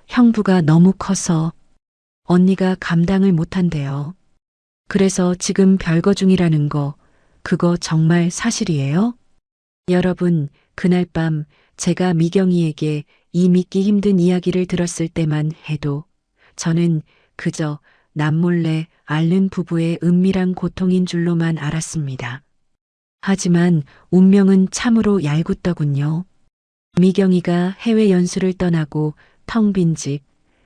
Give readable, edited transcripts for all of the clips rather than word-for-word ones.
형부가 너무 커서 언니가 감당을 못한대요. 그래서 지금 별거 중이라는 거, 그거 정말 사실이에요? 여러분, 그날 밤 제가 미경이에게 이 믿기 힘든 이야기를 들었을 때만 해도 저는 그저 남몰래 앓는 부부의 은밀한 고통인 줄로만 알았습니다. 하지만 운명은 참으로 얄궂더군요. 미경이가 해외 연수를 떠나고 텅 빈 집,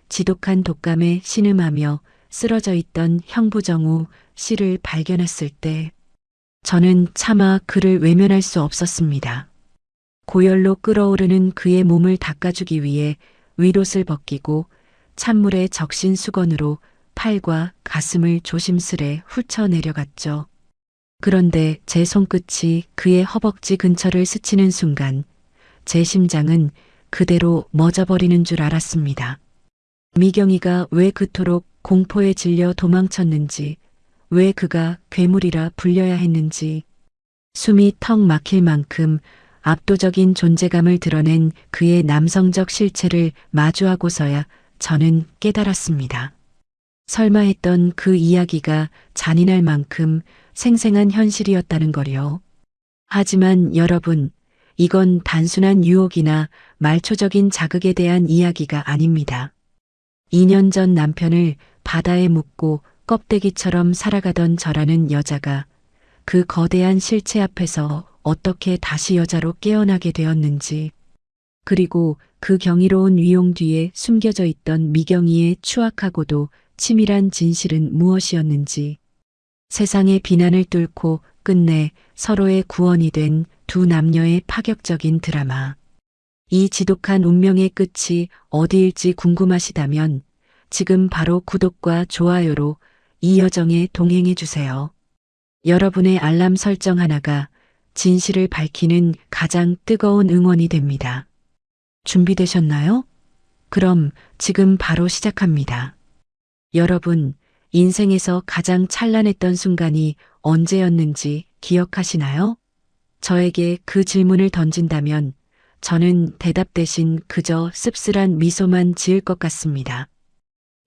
지독한 독감에 신음하며 쓰러져 있던 형부 정우 씨를 발견했을 때 저는 차마 그를 외면할 수 없었습니다. 고열로 끓어오르는 그의 몸을 닦아주기 위해 윗옷을 벗기고 찬물에 적신 수건으로 팔과 가슴을 조심스레 훑쳐 내려갔죠. 그런데 제 손끝이 그의 허벅지 근처를 스치는 순간 제 심장은 그대로 멎어버리는 줄 알았습니다. 미경이가 왜 그토록 공포에 질려 도망쳤는지, 왜 그가 괴물이라 불려야 했는지, 숨이 턱 막힐 만큼 압도적인 존재감을 드러낸 그의 남성적 실체를 마주하고서야 저는 깨달았습니다. 설마 했던 그 이야기가 잔인할 만큼 생생한 현실이었다는 거요. 하지만 여러분, 이건 단순한 유혹이나 말초적인 자극에 대한 이야기가 아닙니다. 2년 전 남편을 바다에 묻고 껍데기처럼 살아가던 저라는 여자가 그 거대한 실체 앞에서 어떻게 다시 여자로 깨어나게 되었는지, 그리고 그 경이로운 위용 뒤에 숨겨져 있던 미경이의 추악하고도 치밀한 진실은 무엇이었는지, 세상의 비난을 뚫고 끝내 서로의 구원이 된 두 남녀의 파격적인 드라마. 이 지독한 운명의 끝이 어디일지 궁금하시다면 지금 바로 구독과 좋아요로 이 여정에 동행해 주세요. 여러분의 알람 설정 하나가 진실을 밝히는 가장 뜨거운 응원이 됩니다. 준비되셨나요? 그럼 지금 바로 시작합니다. 여러분, 인생에서 가장 찬란했던 순간이 언제였는지 기억하시나요? 저에게 그 질문을 던진다면 저는 대답 대신 그저 씁쓸한 미소만 지을 것 같습니다.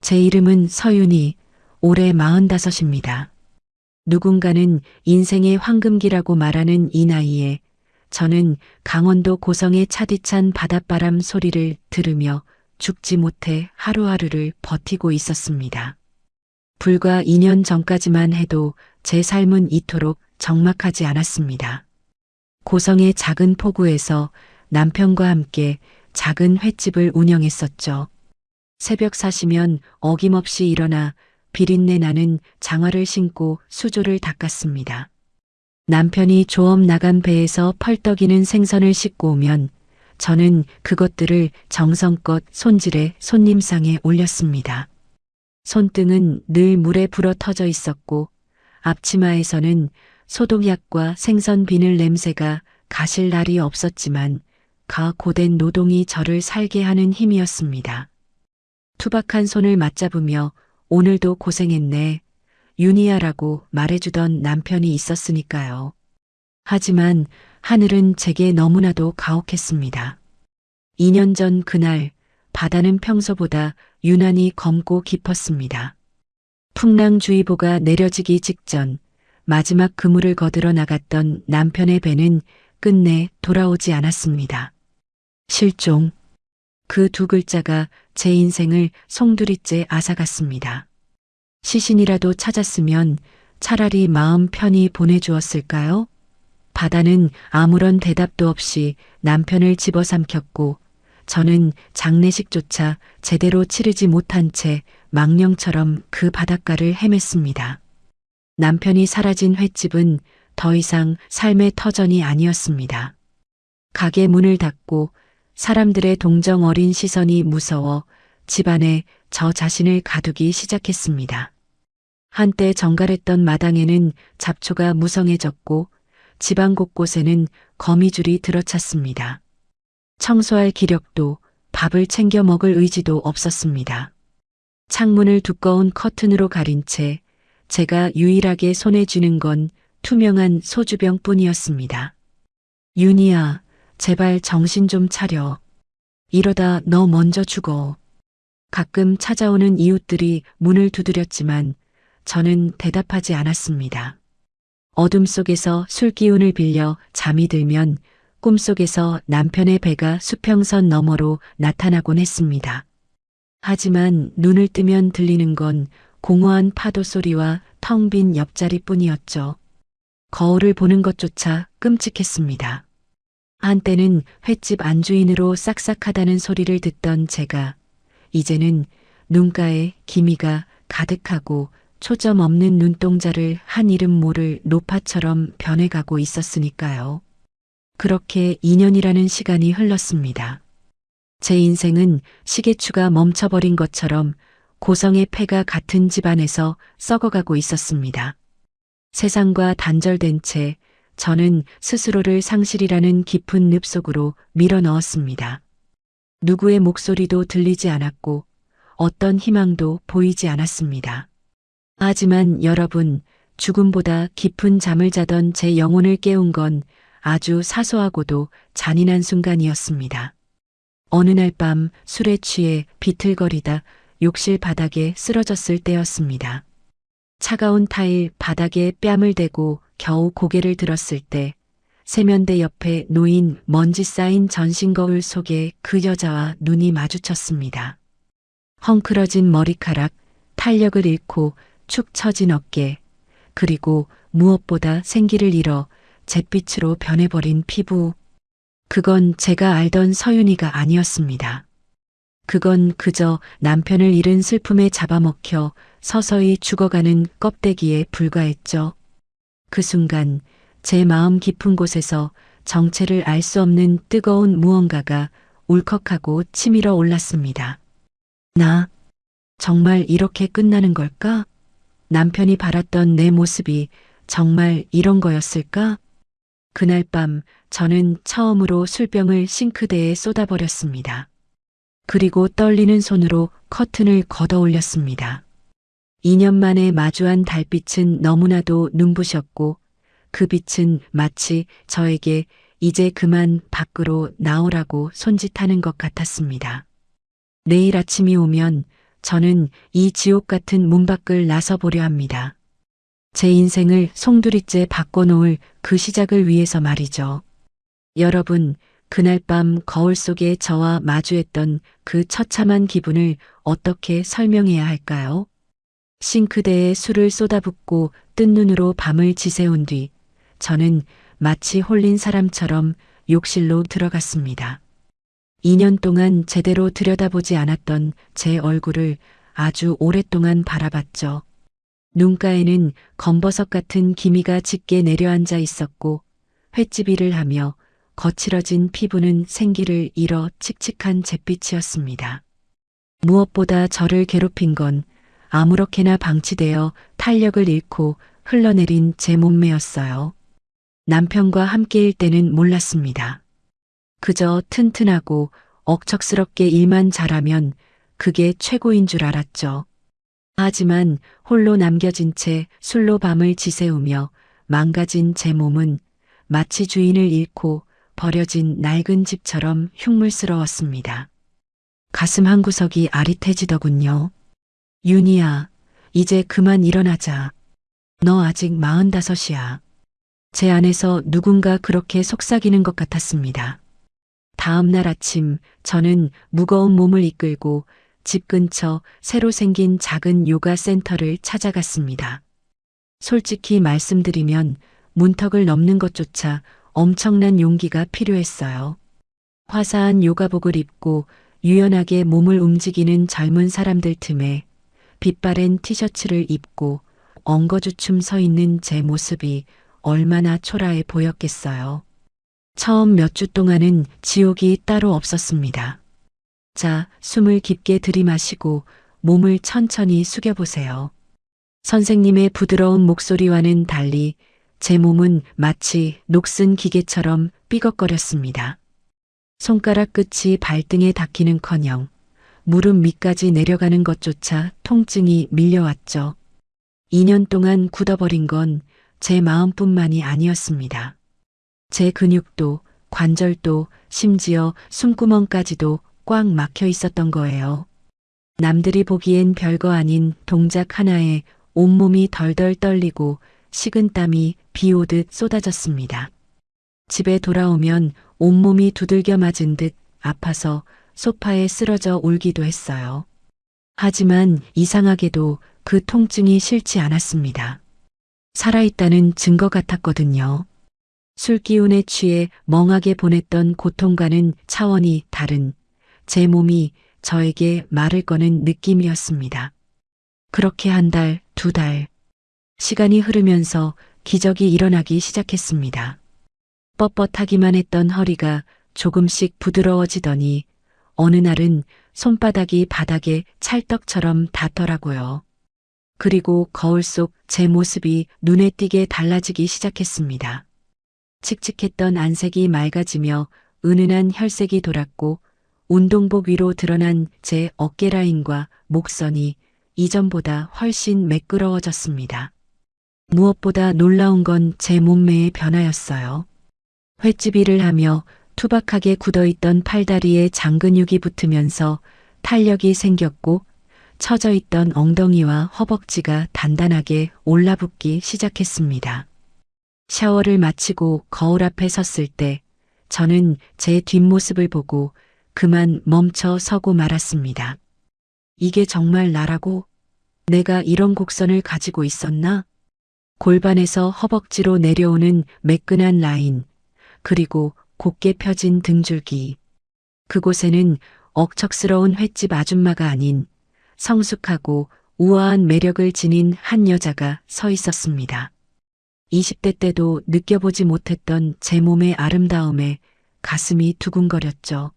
제 이름은 서윤이, 올해 45입니다. 누군가는 인생의 황금기라고 말하는 이 나이에 저는 강원도 고성의 차디찬 바닷바람 소리를 들으며 죽지 못해 하루하루를 버티고 있었습니다. 불과 2년 전까지만 해도 제 삶은 이토록 적막하지 않았습니다. 고성의 작은 포구에서 남편과 함께 작은 횟집을 운영했었죠. 새벽 4시면 어김없이 일어나 비린내 나는 장화를 신고 수조를 닦았습니다. 남편이 조업 나간 배에서 펄떡이는 생선을 싣고 오면 저는 그것들을 정성껏 손질해 손님상에 올렸습니다. 손등은 늘 물에 불어 터져 있었고 앞치마에서는 소독약과 생선 비늘 냄새가 가실 날이 없었지만 그 고된 노동이 저를 살게 하는 힘이었습니다. 투박한 손을 맞잡으며 오늘도 고생했네, 윤희야라고 말해주던 남편이 있었으니까요. 하지만 하늘은 제게 너무나도 가혹했습니다. 2년 전 그날 바다는 평소보다 유난히 검고 깊었습니다. 풍랑주의보가 내려지기 직전 마지막 그물을 거들어 나갔던 남편의 배는 끝내 돌아오지 않았습니다. 실종. 그 두 글자가 제 인생을 송두리째 앗아갔습니다. 시신이라도 찾았으면 차라리 마음 편히 보내주었을까요? 바다는 아무런 대답도 없이 남편을 집어삼켰고 저는 장례식조차 제대로 치르지 못한 채 망령처럼 그 바닷가를 헤맸습니다. 남편이 사라진 횟집은 더 이상 삶의 터전이 아니었습니다. 가게 문을 닫고 사람들의 동정 어린 시선이 무서워 집안에 저 자신을 가두기 시작했습니다. 한때 정갈했던 마당에는 잡초가 무성해졌고 집안 곳곳에는 거미줄이 들어찼습니다. 청소할 기력도 밥을 챙겨 먹을 의지도 없었습니다. 창문을 두꺼운 커튼으로 가린 채 제가 유일하게 손에 쥐는 건 투명한 소주병 뿐이었습니다. 윤희야, 제발 정신 좀 차려. 이러다 너 먼저 죽어. 가끔 찾아오는 이웃들이 문을 두드렸지만 저는 대답하지 않았습니다. 어둠 속에서 술 기운을 빌려 잠이 들면 꿈속에서 남편의 배가 수평선 너머로 나타나곤 했습니다. 하지만 눈을 뜨면 들리는 건 공허한 파도 소리와 텅 빈 옆자리뿐이었죠. 거울을 보는 것조차 끔찍했습니다. 한때는 횟집 안주인으로 싹싹하다는 소리를 듣던 제가 이제는 눈가에 기미가 가득하고 초점 없는 눈동자를 한 이름 모를 노파처럼 변해가고 있었으니까요. 그렇게 2년이라는 시간이 흘렀습니다. 제 인생은 시계추가 멈춰버린 것처럼 고성의 폐가 같은 집안에서 썩어가고 있었습니다. 세상과 단절된 채 저는 스스로를 상실이라는 깊은 늪 속으로 밀어 넣었습니다. 누구의 목소리도 들리지 않았고 어떤 희망도 보이지 않았습니다. 하지만 여러분, 죽음보다 깊은 잠을 자던 제 영혼을 깨운 건 아주 사소하고도 잔인한 순간이었습니다. 어느 날 밤 술에 취해 비틀거리다 욕실 바닥에 쓰러졌을 때였습니다. 차가운 타일 바닥에 뺨을 대고 겨우 고개를 들었을 때 세면대 옆에 놓인 먼지 쌓인 전신 거울 속에 그 여자와 눈이 마주쳤습니다. 헝클어진 머리카락, 탄력을 잃고 축 처진 어깨, 그리고 무엇보다 생기를 잃어 잿빛으로 변해버린 피부. 그건 제가 알던 서윤이가 아니었습니다. 그건 그저 남편을 잃은 슬픔에 잡아먹혀 서서히 죽어가는 껍데기에 불과했죠. 그 순간 제 마음 깊은 곳에서 정체를 알 수 없는 뜨거운 무언가가 울컥하고 치밀어 올랐습니다. 나 정말 이렇게 끝나는 걸까? 남편이 바랐던 내 모습이 정말 이런 거였을까? 그날 밤 저는 처음으로 술병을 싱크대에 쏟아버렸습니다. 그리고 떨리는 손으로 커튼을 걷어 올렸습니다. 2년 만에 마주한 달빛은 너무나도 눈부셨고 그 빛은 마치 저에게 이제 그만 밖으로 나오라고 손짓하는 것 같았습니다. 내일 아침이 오면 저는 이 지옥 같은 문 밖을 나서보려 합니다. 제 인생을 송두리째 바꿔놓을 그 시작을 위해서 말이죠. 여러분, 그날 밤 거울 속에 저와 마주했던 그 처참한 기분을 어떻게 설명해야 할까요? 싱크대에 술을 쏟아붓고 뜬 눈으로 밤을 지새운 뒤 저는 마치 홀린 사람처럼 욕실로 들어갔습니다. 2년 동안 제대로 들여다보지 않았던 제 얼굴을 아주 오랫동안 바라봤죠. 눈가에는 검버섯 같은 기미가 짙게 내려앉아 있었고 횟집 일을 하며 거칠어진 피부는 생기를 잃어 칙칙한 잿빛이었습니다. 무엇보다 저를 괴롭힌 건 아무렇게나 방치되어 탄력을 잃고 흘러내린 제 몸매였어요. 남편과 함께일 때는 몰랐습니다. 그저 튼튼하고 억척스럽게 일만 잘하면 그게 최고인 줄 알았죠. 하지만 홀로 남겨진 채 술로 밤을 지새우며 망가진 제 몸은 마치 주인을 잃고 버려진 낡은 집처럼 흉물스러웠습니다. 가슴 한구석이 아릿해지더군요. 윤희야, 이제 그만 일어나자. 너 아직 45이야. 제 안에서 누군가 그렇게 속삭이는 것 같았습니다. 다음 날 아침 저는 무거운 몸을 이끌고 집 근처 새로 생긴 작은 요가 센터를 찾아갔습니다. 솔직히 말씀드리면 문턱을 넘는 것조차 엄청난 용기가 필요했어요. 화사한 요가복을 입고 유연하게 몸을 움직이는 젊은 사람들 틈에 빛바랜 티셔츠를 입고 엉거주춤 서 있는 제 모습이 얼마나 초라해 보였겠어요. 처음 몇 주 동안은 지옥이 따로 없었습니다. 자, 숨을 깊게 들이마시고 몸을 천천히 숙여보세요. 선생님의 부드러운 목소리와는 달리 제 몸은 마치 녹슨 기계처럼 삐걱거렸습니다. 손가락 끝이 발등에 닿기는커녕 무릎 밑까지 내려가는 것조차 통증이 밀려왔죠. 2년 동안 굳어버린 건 제 마음뿐만이 아니었습니다. 제 근육도, 관절도, 심지어 숨구멍까지도 꽉 막혀 있었던 거예요. 남들이 보기엔 별거 아닌 동작 하나에 온몸이 덜덜 떨리고 식은땀이 비 오듯 쏟아졌습니다. 집에 돌아오면 온몸이 두들겨 맞은 듯 아파서 소파에 쓰러져 울기도 했어요. 하지만 이상하게도 그 통증이 싫지 않았습니다. 살아있다는 증거 같았거든요. 술 기운에 취해 멍하게 보냈던 고통과는 차원이 다른 제 몸이 저에게 말을 거는 느낌이었습니다. 그렇게 한 달, 두 달, 시간이 흐르면서 기적이 일어나기 시작했습니다. 뻣뻣하기만 했던 허리가 조금씩 부드러워지더니 어느 날은 손바닥이 바닥에 찰떡처럼 닿더라고요. 그리고 거울 속 제 모습이 눈에 띄게 달라지기 시작했습니다. 칙칙했던 안색이 맑아지며 은은한 혈색이 돌았고 운동복 위로 드러난 제 어깨 라인과 목선이 이전보다 훨씬 매끄러워졌습니다. 무엇보다 놀라운 건 제 몸매의 변화였어요. 횟집 일을 하며 투박하게 굳어있던 팔다리에 장근육이 붙으면서 탄력이 생겼고 처져 있던 엉덩이와 허벅지가 단단하게 올라붙기 시작했습니다. 샤워를 마치고 거울 앞에 섰을 때 저는 제 뒷모습을 보고 그만 멈춰 서고 말았습니다. 이게 정말 나라고? 내가 이런 곡선을 가지고 있었나? 골반에서 허벅지로 내려오는 매끈한 라인, 그리고 곱게 펴진 등줄기. 그곳에는 억척스러운 횟집 아줌마가 아닌 성숙하고 우아한 매력을 지닌 한 여자가 서 있었습니다. 20대 때도 느껴보지 못했던 제 몸의 아름다움에 가슴이 두근거렸죠.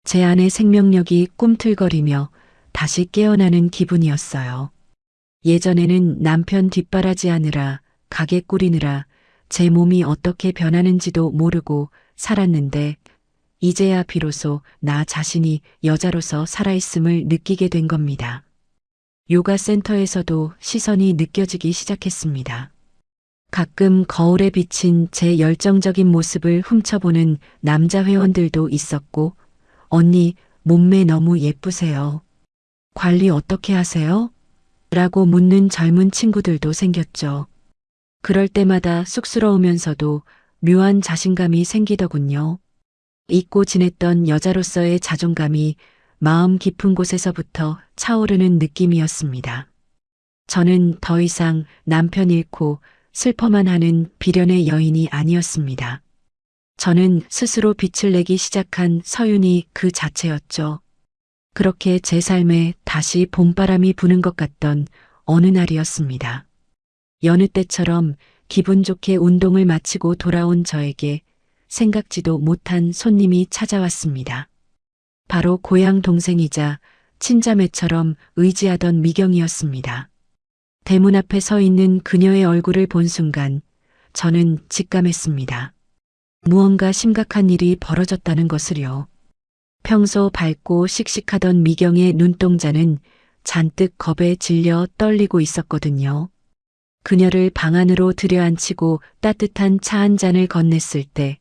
제 안의 생명력이 꿈틀거리며 다시 깨어나는 기분이었어요. 예전에는 남편 뒷바라지하느라 가게 꾸리느라 제 몸이 어떻게 변하는지도 모르고 살았는데 이제야 비로소 나 자신이 여자로서 살아있음을 느끼게 된 겁니다. 요가 센터에서도 시선이 느껴지기 시작했습니다. 가끔 거울에 비친 제 열정적인 모습을 훔쳐보는 남자 회원들도 있었고, 언니, 몸매 너무 예쁘세요. 관리 어떻게 하세요? 라고 묻는 젊은 친구들도 생겼죠. 그럴 때마다 쑥스러우면서도 묘한 자신감이 생기더군요. 잊고 지냈던 여자로서의 자존감이 마음 깊은 곳에서부터 차오르는 느낌이었습니다. 저는 더 이상 남편 잃고 슬퍼만 하는 비련의 여인이 아니었습니다. 저는 스스로 빛을 내기 시작한 서윤이 그 자체였죠. 그렇게 제 삶에 다시 봄바람이 부는 것 같던 어느 날이었습니다. 여느 때처럼 기분 좋게 운동을 마치고 돌아온 저에게 생각지도 못한 손님이 찾아왔습니다. 바로 고향 동생이자 친자매처럼 의지하던 미경이었습니다. 대문 앞에 서 있는 그녀의 얼굴을 본 순간 저는 직감했습니다. 무언가 심각한 일이 벌어졌다는 것을요. 평소 밝고 씩씩하던 미경의 눈동자는 잔뜩 겁에 질려 떨리고 있었거든요. 그녀를 방 안으로 들여앉히고 따뜻한 차 한 잔을 건넸을 때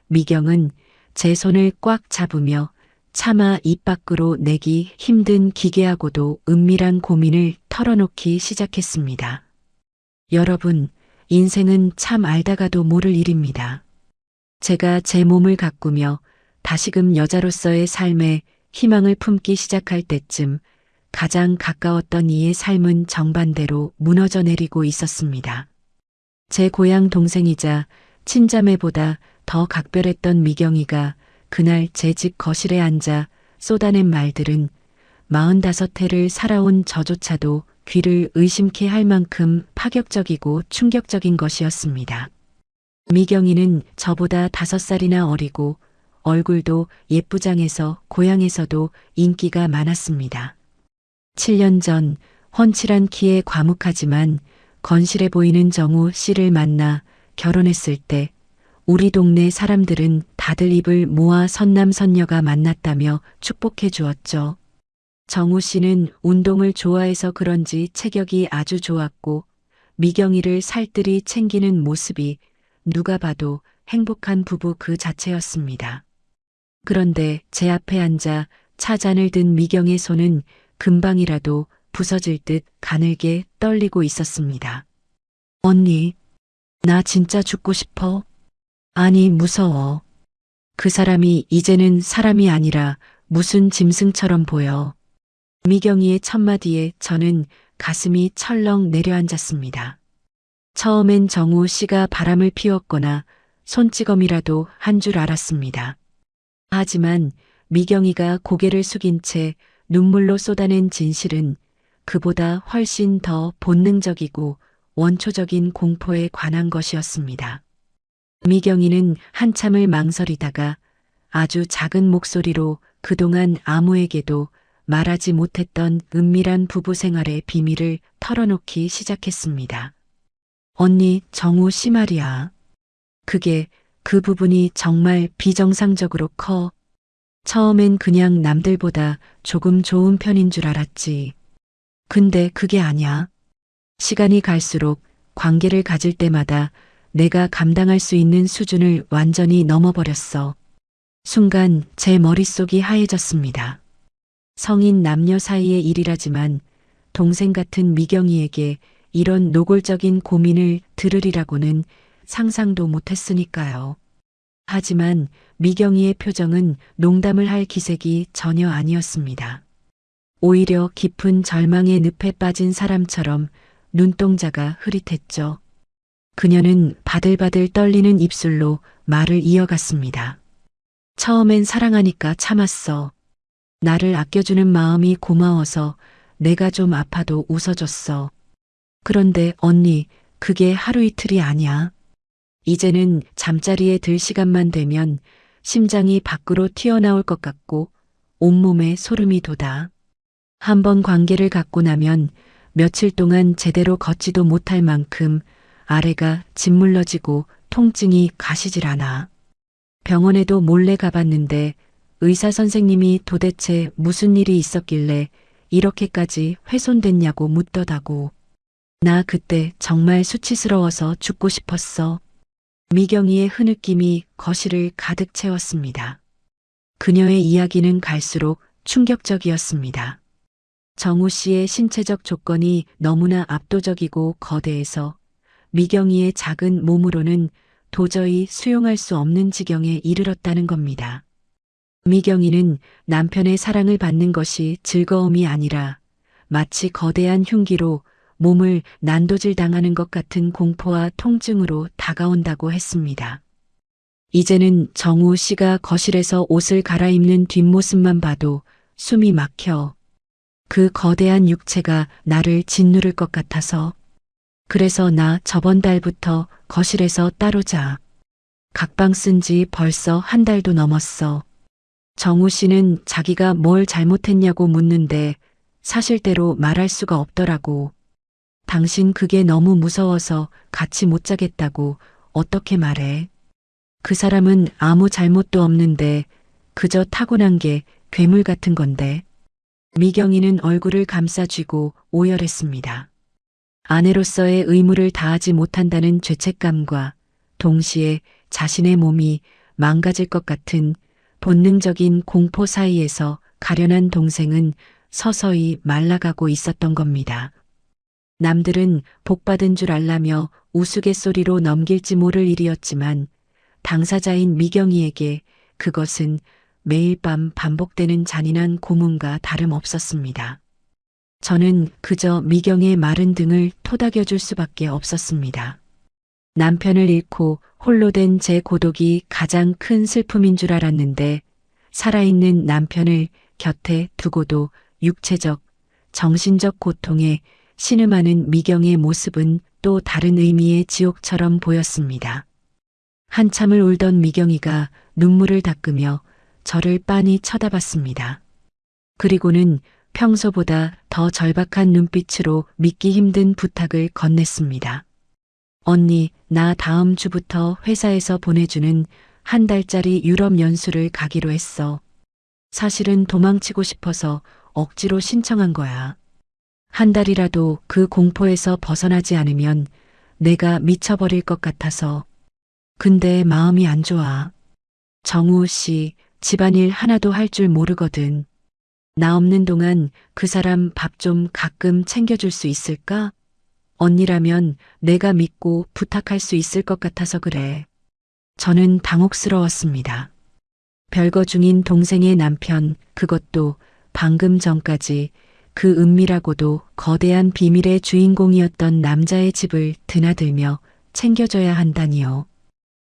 미경은 제 손을 꽉 잡으며 차마 입 밖으로 내기 힘든 기괴하고도 은밀한 고민을 털어놓기 시작했습니다. 여러분, 인생은 참 알다가도 모를 일입니다. 제가 제 몸을 가꾸며 다시금 여자로서의 삶에 희망을 품기 시작할 때쯤 가장 가까웠던 이의 삶은 정반대로 무너져 내리고 있었습니다. 제 고향 동생이자 친자매보다 더 각별했던 미경이가 그날 제 집 거실에 앉아 쏟아낸 말들은 45해를 살아온 저조차도 귀를 의심케 할 만큼 파격적이고 충격적인 것이었습니다. 미경이는 저보다 5살이나 어리고 얼굴도 예쁘장해서 고향에서도 인기가 많았습니다. 7년 전 훤칠한 키에 과묵하지만 건실해 보이는 정우 씨를 만나 결혼했을 때 우리 동네 사람들은 다들 입을 모아 선남선녀가 만났다며 축복해 주었죠. 정우 씨는 운동을 좋아해서 그런지 체격이 아주 좋았고 미경이를 살뜰히 챙기는 모습이 누가 봐도 행복한 부부 그 자체였습니다. 그런데 제 앞에 앉아 차 잔을 든 미경의 손은 금방이라도 부서질 듯 가늘게 떨리고 있었습니다. 언니, 나 진짜 죽고 싶어. 아니, 무서워. 그 사람이 이제는 사람이 아니라 무슨 짐승처럼 보여. 미경이의 첫마디에 저는 가슴이 철렁 내려앉았습니다. 처음엔 정우 씨가 바람을 피웠거나 손찌검이라도 한 줄 알았습니다. 하지만 미경이가 고개를 숙인 채 눈물로 쏟아낸 진실은 그보다 훨씬 더 본능적이고 원초적인 공포에 관한 것이었습니다. 미경이는 한참을 망설이다가 아주 작은 목소리로 그동안 아무에게도 말하지 못했던 은밀한 부부 생활의 비밀을 털어놓기 시작했습니다. 언니, 정우 씨 말이야. 그 부분이 정말 비정상적으로 커. 처음엔 그냥 남들보다 조금 좋은 편인 줄 알았지. 근데 그게 아니야. 시간이 갈수록 관계를 가질 때마다 내가 감당할 수 있는 수준을 완전히 넘어버렸어. 순간 제 머릿속이 하얘졌습니다. 성인 남녀 사이의 일이라지만 동생 같은 미경이에게 이런 노골적인 고민을 들으리라고는 상상도 못했으니까요. 하지만 미경이의 표정은 농담을 할 기색이 전혀 아니었습니다. 오히려 깊은 절망의 늪에 빠진 사람처럼 눈동자가 흐릿했죠. 그녀는 바들바들 떨리는 입술로 말을 이어갔습니다. 처음엔 사랑하니까 참았어. 나를 아껴주는 마음이 고마워서 내가 좀 아파도 웃어줬어. 그런데 언니, 그게 하루 이틀이 아니야. 이제는 잠자리에 들 시간만 되면 심장이 밖으로 튀어나올 것 같고 온몸에 소름이 돋아. 한번 관계를 갖고 나면 며칠 동안 제대로 걷지도 못할 만큼 아래가 짓물러지고 통증이 가시질 않아. 병원에도 몰래 가봤는데 의사 선생님이 도대체 무슨 일이 있었길래 이렇게까지 훼손됐냐고 묻더다고. 나 그때 정말 수치스러워서 죽고 싶었어. 미경이의 흐느낌이 거실을 가득 채웠습니다. 그녀의 이야기는 갈수록 충격적이었습니다. 정우 씨의 신체적 조건이 너무나 압도적이고 거대해서 미경이의 작은 몸으로는 도저히 수용할 수 없는 지경에 이르렀다는 겁니다. 미경이는 남편의 사랑을 받는 것이 즐거움이 아니라 마치 거대한 흉기로 몸을 난도질 당하는 것 같은 공포와 통증으로 다가온다고 했습니다. 이제는 정우 씨가 거실에서 옷을 갈아입는 뒷모습만 봐도 숨이 막혀. 그 거대한 육체가 나를 짓누를 것 같아서. 그래서 나 저번 달부터 거실에서 따로 자. 각방 쓴 지 벌써 한 달도 넘었어. 정우 씨는 자기가 뭘 잘못했냐고 묻는데 사실대로 말할 수가 없더라고. 당신 그게 너무 무서워서 같이 못 자겠다고 어떻게 말해? 그 사람은 아무 잘못도 없는데 그저 타고난 게 괴물 같은 건데. 미경이는 얼굴을 감싸쥐고 오열했습니다. 아내로서의 의무를 다하지 못한다는 죄책감과 동시에 자신의 몸이 망가질 것 같은 본능적인 공포 사이에서 가련한 동생은 서서히 말라가고 있었던 겁니다. 남들은 복받은 줄 알라며 우스갯소리로 넘길지 모를 일이었지만 당사자인 미경이에게 그것은 매일 밤 반복되는 잔인한 고문과 다름없었습니다. 저는 그저 미경의 마른 등을 토닥여줄 수밖에 없었습니다. 남편을 잃고 홀로 된 제 고독이 가장 큰 슬픔인 줄 알았는데 살아있는 남편을 곁에 두고도 육체적, 정신적 고통에 신음하는 미경의 모습은 또 다른 의미의 지옥처럼 보였습니다. 한참을 울던 미경이가 눈물을 닦으며 저를 빤히 쳐다봤습니다. 그리고는 평소보다 더 절박한 눈빛으로 믿기 힘든 부탁을 건넸습니다. 언니, 나 다음 주부터 회사에서 보내주는 한 달짜리 유럽 연수를 가기로 했어. 사실은 도망치고 싶어서 억지로 신청한 거야. 한 달이라도 그 공포에서 벗어나지 않으면 내가 미쳐버릴 것 같아서. 근데 마음이 안 좋아. 정우 씨, 집안일 하나도 할 줄 모르거든. 나 없는 동안 그 사람 밥 좀 가끔 챙겨줄 수 있을까? 언니라면 내가 믿고 부탁할 수 있을 것 같아서 그래. 저는 당혹스러웠습니다. 별거 중인 동생의 남편, 그것도 방금 전까지 그 은밀하고도 거대한 비밀의 주인공이었던 남자의 집을 드나들며 챙겨줘야 한다니요.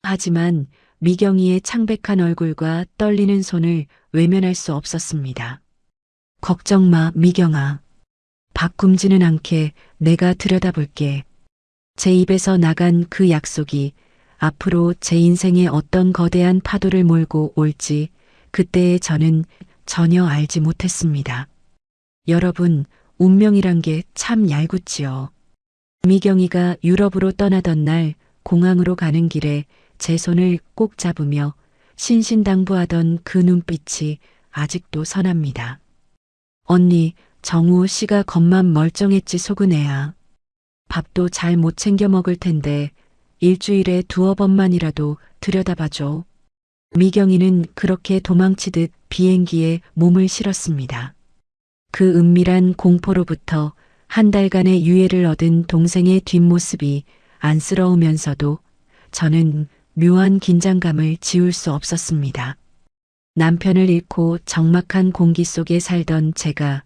하지만 미경이의 창백한 얼굴과 떨리는 손을 외면할 수 없었습니다. 걱정 마, 미경아. 밥 굶지는 않게 내가 들여다볼게. 제 입에서 나간 그 약속이 앞으로 제 인생에 어떤 거대한 파도를 몰고 올지 그때의 저는 전혀 알지 못했습니다. 여러분, 운명이란 게 참 얄궂지요. 미경이가 유럽으로 떠나던 날 공항으로 가는 길에 제 손을 꼭 잡으며 신신당부하던 그 눈빛이 아직도 선합니다. 언니, 정우 씨가 겉만 멀쩡했지 속은 애야. 밥도 잘 못 챙겨 먹을 텐데 일주일에 두어 번만이라도 들여다봐줘. 미경이는 그렇게 도망치듯 비행기에 몸을 실었습니다. 그 은밀한 공포로부터 한 달간의 유예를 얻은 동생의 뒷모습이 안쓰러우면서도 저는 묘한 긴장감을 지울 수 없었습니다. 남편을 잃고 적막한 공기 속에 살던 제가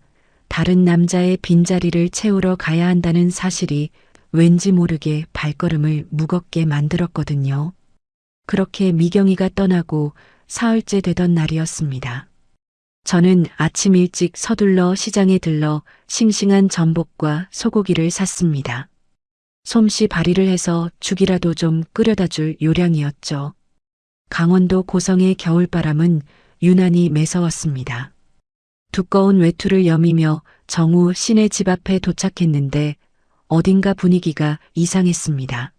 다른 남자의 빈자리를 채우러 가야 한다는 사실이 왠지 모르게 발걸음을 무겁게 만들었거든요. 그렇게 미경이가 떠나고 사흘째 되던 날이었습니다. 저는 아침 일찍 서둘러 시장에 들러 싱싱한 전복과 소고기를 샀습니다. 솜씨 발휘를 해서 죽이라도 좀 끓여다 줄 요량이었죠. 강원도 고성의 겨울바람은 유난히 매서웠습니다. 두꺼운 외투를 여미며 정우 씨네 집 앞에 도착했는데 어딘가 분위기가 이상했습니다.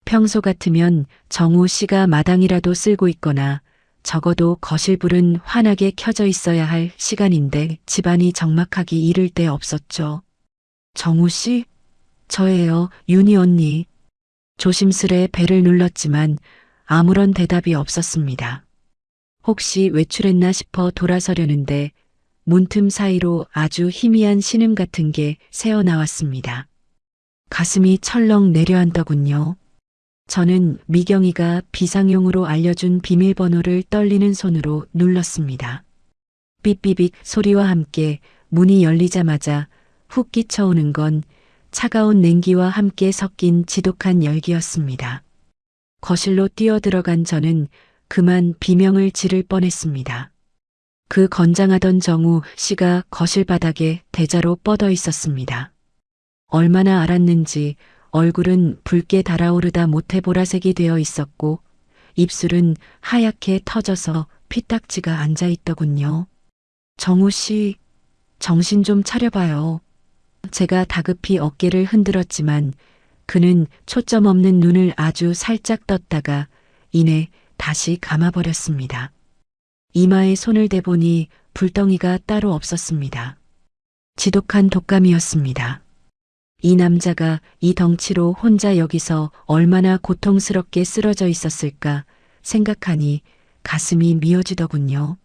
평소 같으면 정우 씨가 마당이라도 쓸고 있거나 적어도 거실불은 환하게 켜져 있어야 할 시간인데 집안이 적막하기 이를 데 없었죠. 정우 씨? 저예요, 윤희 언니. 조심스레 배를 눌렀지만 아무런 대답이 없었습니다. 혹시 외출했나 싶어 돌아서려는데 문틈 사이로 아주 희미한 신음 같은 게 새어나왔습니다. 가슴이 철렁 내려앉더군요. 저는 미경이가 비상용으로 알려준 비밀번호를 떨리는 손으로 눌렀습니다. 삐삐빅 소리와 함께 문이 열리자마자 훅 끼쳐오는 건 차가운 냉기와 함께 섞인 지독한 열기였습니다. 거실로 뛰어들어간 저는 그만 비명을 지를 뻔했습니다. 그 건장하던 정우 씨가 거실 바닥에 대자로 뻗어 있었습니다. 얼마나 알았는지 얼굴은 붉게 달아오르다 못해 보라색이 되어 있었고 입술은 하얗게 터져서 피딱지가 앉아 있더군요. 정우 씨, 정신 좀 차려봐요. 제가 다급히 어깨를 흔들었지만 그는 초점 없는 눈을 아주 살짝 떴다가 이내 다시 감아버렸습니다. 이마에 손을 대보니 불덩이가 따로 없었습니다. 지독한 독감이었습니다. 이 남자가 이 덩치로 혼자 여기서 얼마나 고통스럽게 쓰러져 있었을까 생각하니 가슴이 미어지더군요.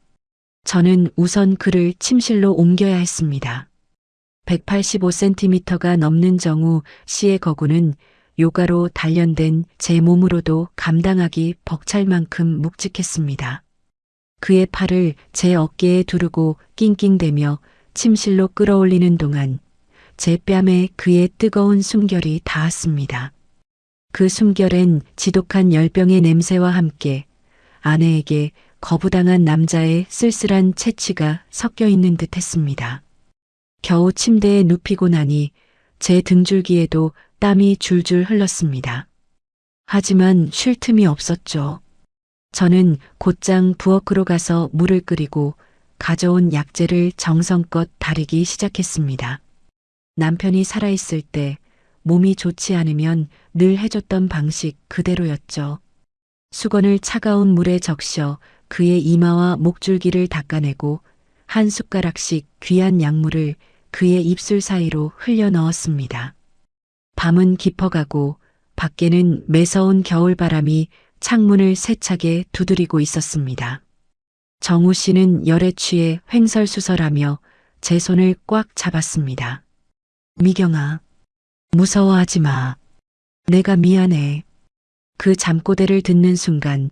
저는 우선 그를 침실로 옮겨야 했습니다. 185cm가 넘는 정우 씨의 거구는 요가로 단련된 제 몸으로도 감당하기 벅찰 만큼 묵직했습니다. 그의 팔을 제 어깨에 두르고 낑낑대며 침실로 끌어올리는 동안 제 뺨에 그의 뜨거운 숨결이 닿았습니다. 그 숨결엔 지독한 열병의 냄새와 함께 아내에게 거부당한 남자의 쓸쓸한 채취가 섞여 있는 듯 했습니다. 겨우 침대에 눕히고 나니 제 등줄기에도 땀이 줄줄 흘렀습니다. 하지만 쉴 틈이 없었죠. 저는 곧장 부엌으로 가서 물을 끓이고 가져온 약재를 정성껏 다리기 시작했습니다. 남편이 살아있을 때 몸이 좋지 않으면 늘 해줬던 방식 그대로였죠. 수건을 차가운 물에 적셔 그의 이마와 목줄기를 닦아내고 한 숟가락씩 귀한 약물을 그의 입술 사이로 흘려 넣었습니다. 밤은 깊어가고 밖에는 매서운 겨울바람이 창문을 세차게 두드리고 있었습니다. 정우 씨는 열에 취해 횡설수설하며 제 손을 꽉 잡았습니다. 미경아, 무서워하지 마. 내가 미안해. 그 잠꼬대를 듣는 순간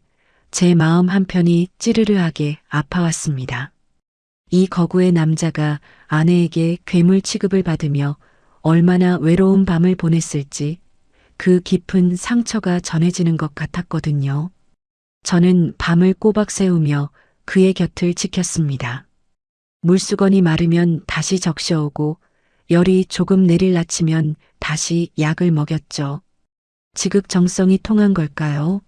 제 마음 한편이 찌르르하게 아파왔습니다. 이 거구의 남자가 아내에게 괴물 취급을 받으며 얼마나 외로운 밤을 보냈을지 그 깊은 상처가 전해지는 것 같았거든요. 저는 밤을 꼬박 새우며 그의 곁을 지켰습니다. 물수건이 마르면 다시 적셔오고 열이 조금 내릴 아치면 다시 약을 먹였죠. 지극정성이 통한 걸까요?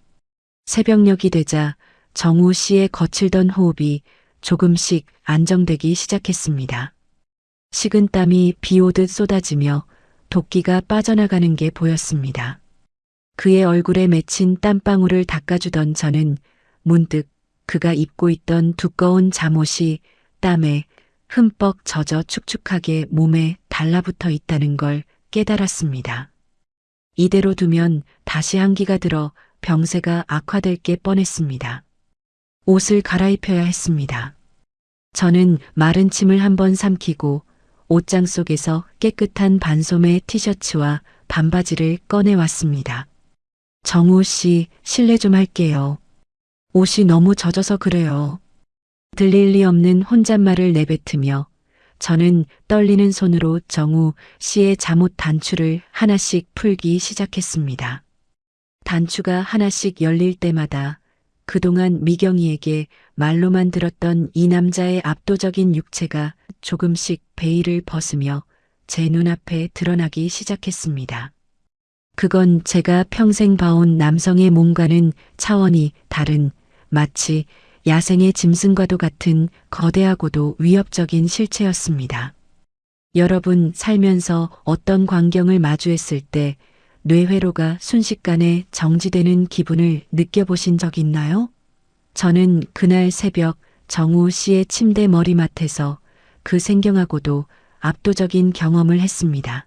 새벽녘이 되자 정우 씨의 거칠던 호흡이 조금씩 안정되기 시작했습니다. 식은땀이 비 오듯 쏟아지며 도끼가 빠져나가는 게 보였습니다. 그의 얼굴에 맺힌 땀방울을 닦아주던 저는 문득 그가 입고 있던 두꺼운 잠옷이 땀에 흠뻑 젖어 축축하게 몸에 달라붙어 있다는 걸 깨달았습니다. 이대로 두면 다시 한기가 들어 병세가 악화될 게 뻔했습니다. 옷을 갈아입혀야 했습니다. 저는 마른 침을 한번 삼키고 옷장 속에서 깨끗한 반소매 티셔츠와 반바지를 꺼내왔습니다. 정우 씨, 실례 좀 할게요. 옷이 너무 젖어서 그래요. 들릴 리 없는 혼잣말을 내뱉으며 저는 떨리는 손으로 정우 씨의 잠옷 단추를 하나씩 풀기 시작했습니다. 단추가 하나씩 열릴 때마다 그동안 미경이에게 말로만 들었던 이 남자의 압도적인 육체가 조금씩 베일을 벗으며 제 눈앞에 드러나기 시작했습니다. 그건 제가 평생 봐온 남성의 몸과는 차원이 다른 마치 야생의 짐승과도 같은 거대하고도 위협적인 실체였습니다. 여러분 살면서 어떤 광경을 마주했을 때 뇌회로가 순식간에 정지되는 기분을 느껴보신 적 있나요? 저는 그날 새벽 정우 씨의 침대 머리맡에서 그 생경하고도 압도적인 경험을 했습니다.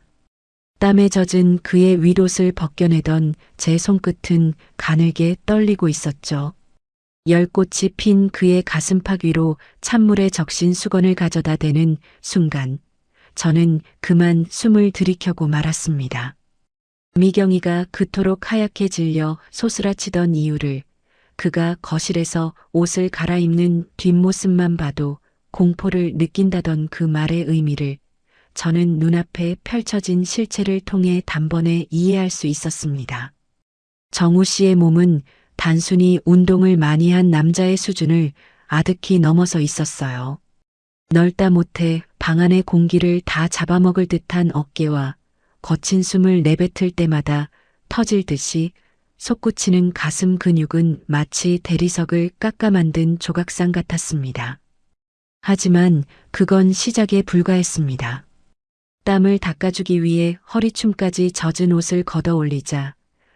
땀에 젖은 그의 윗옷을 벗겨내던 제 손끝은 가늘게 떨리고 있었죠. 열꽃이 핀 그의 가슴팍 위로 찬물에 적신 수건을 가져다 대는 순간 저는 그만 숨을 들이켜고 말았습니다. 미경이가 그토록 하얗게 질려 소스라치던 이유를 그가 거실에서 옷을 갈아입는 뒷모습만 봐도 공포를 느낀다던 그 말의 의미를 저는 눈앞에 펼쳐진 실체를 통해 단번에 이해할 수 있었습니다. 정우 씨의 몸은 단순히 운동을 많이 한 남자의 수준을 아득히 넘어서 있었어요. 넓다 못해 방 안의 공기를 다 잡아먹을 듯한 어깨와 거친 숨을 내뱉을 때마다 터질 듯이 솟구치는 가슴 근육은 마치 대리석을 깎아 만든 조각상 같았습니다. 하지만 그건 시작에 불과했습니다. 땀을 닦아주기 위해 허리춤까지 젖은 옷을 걷어 올리자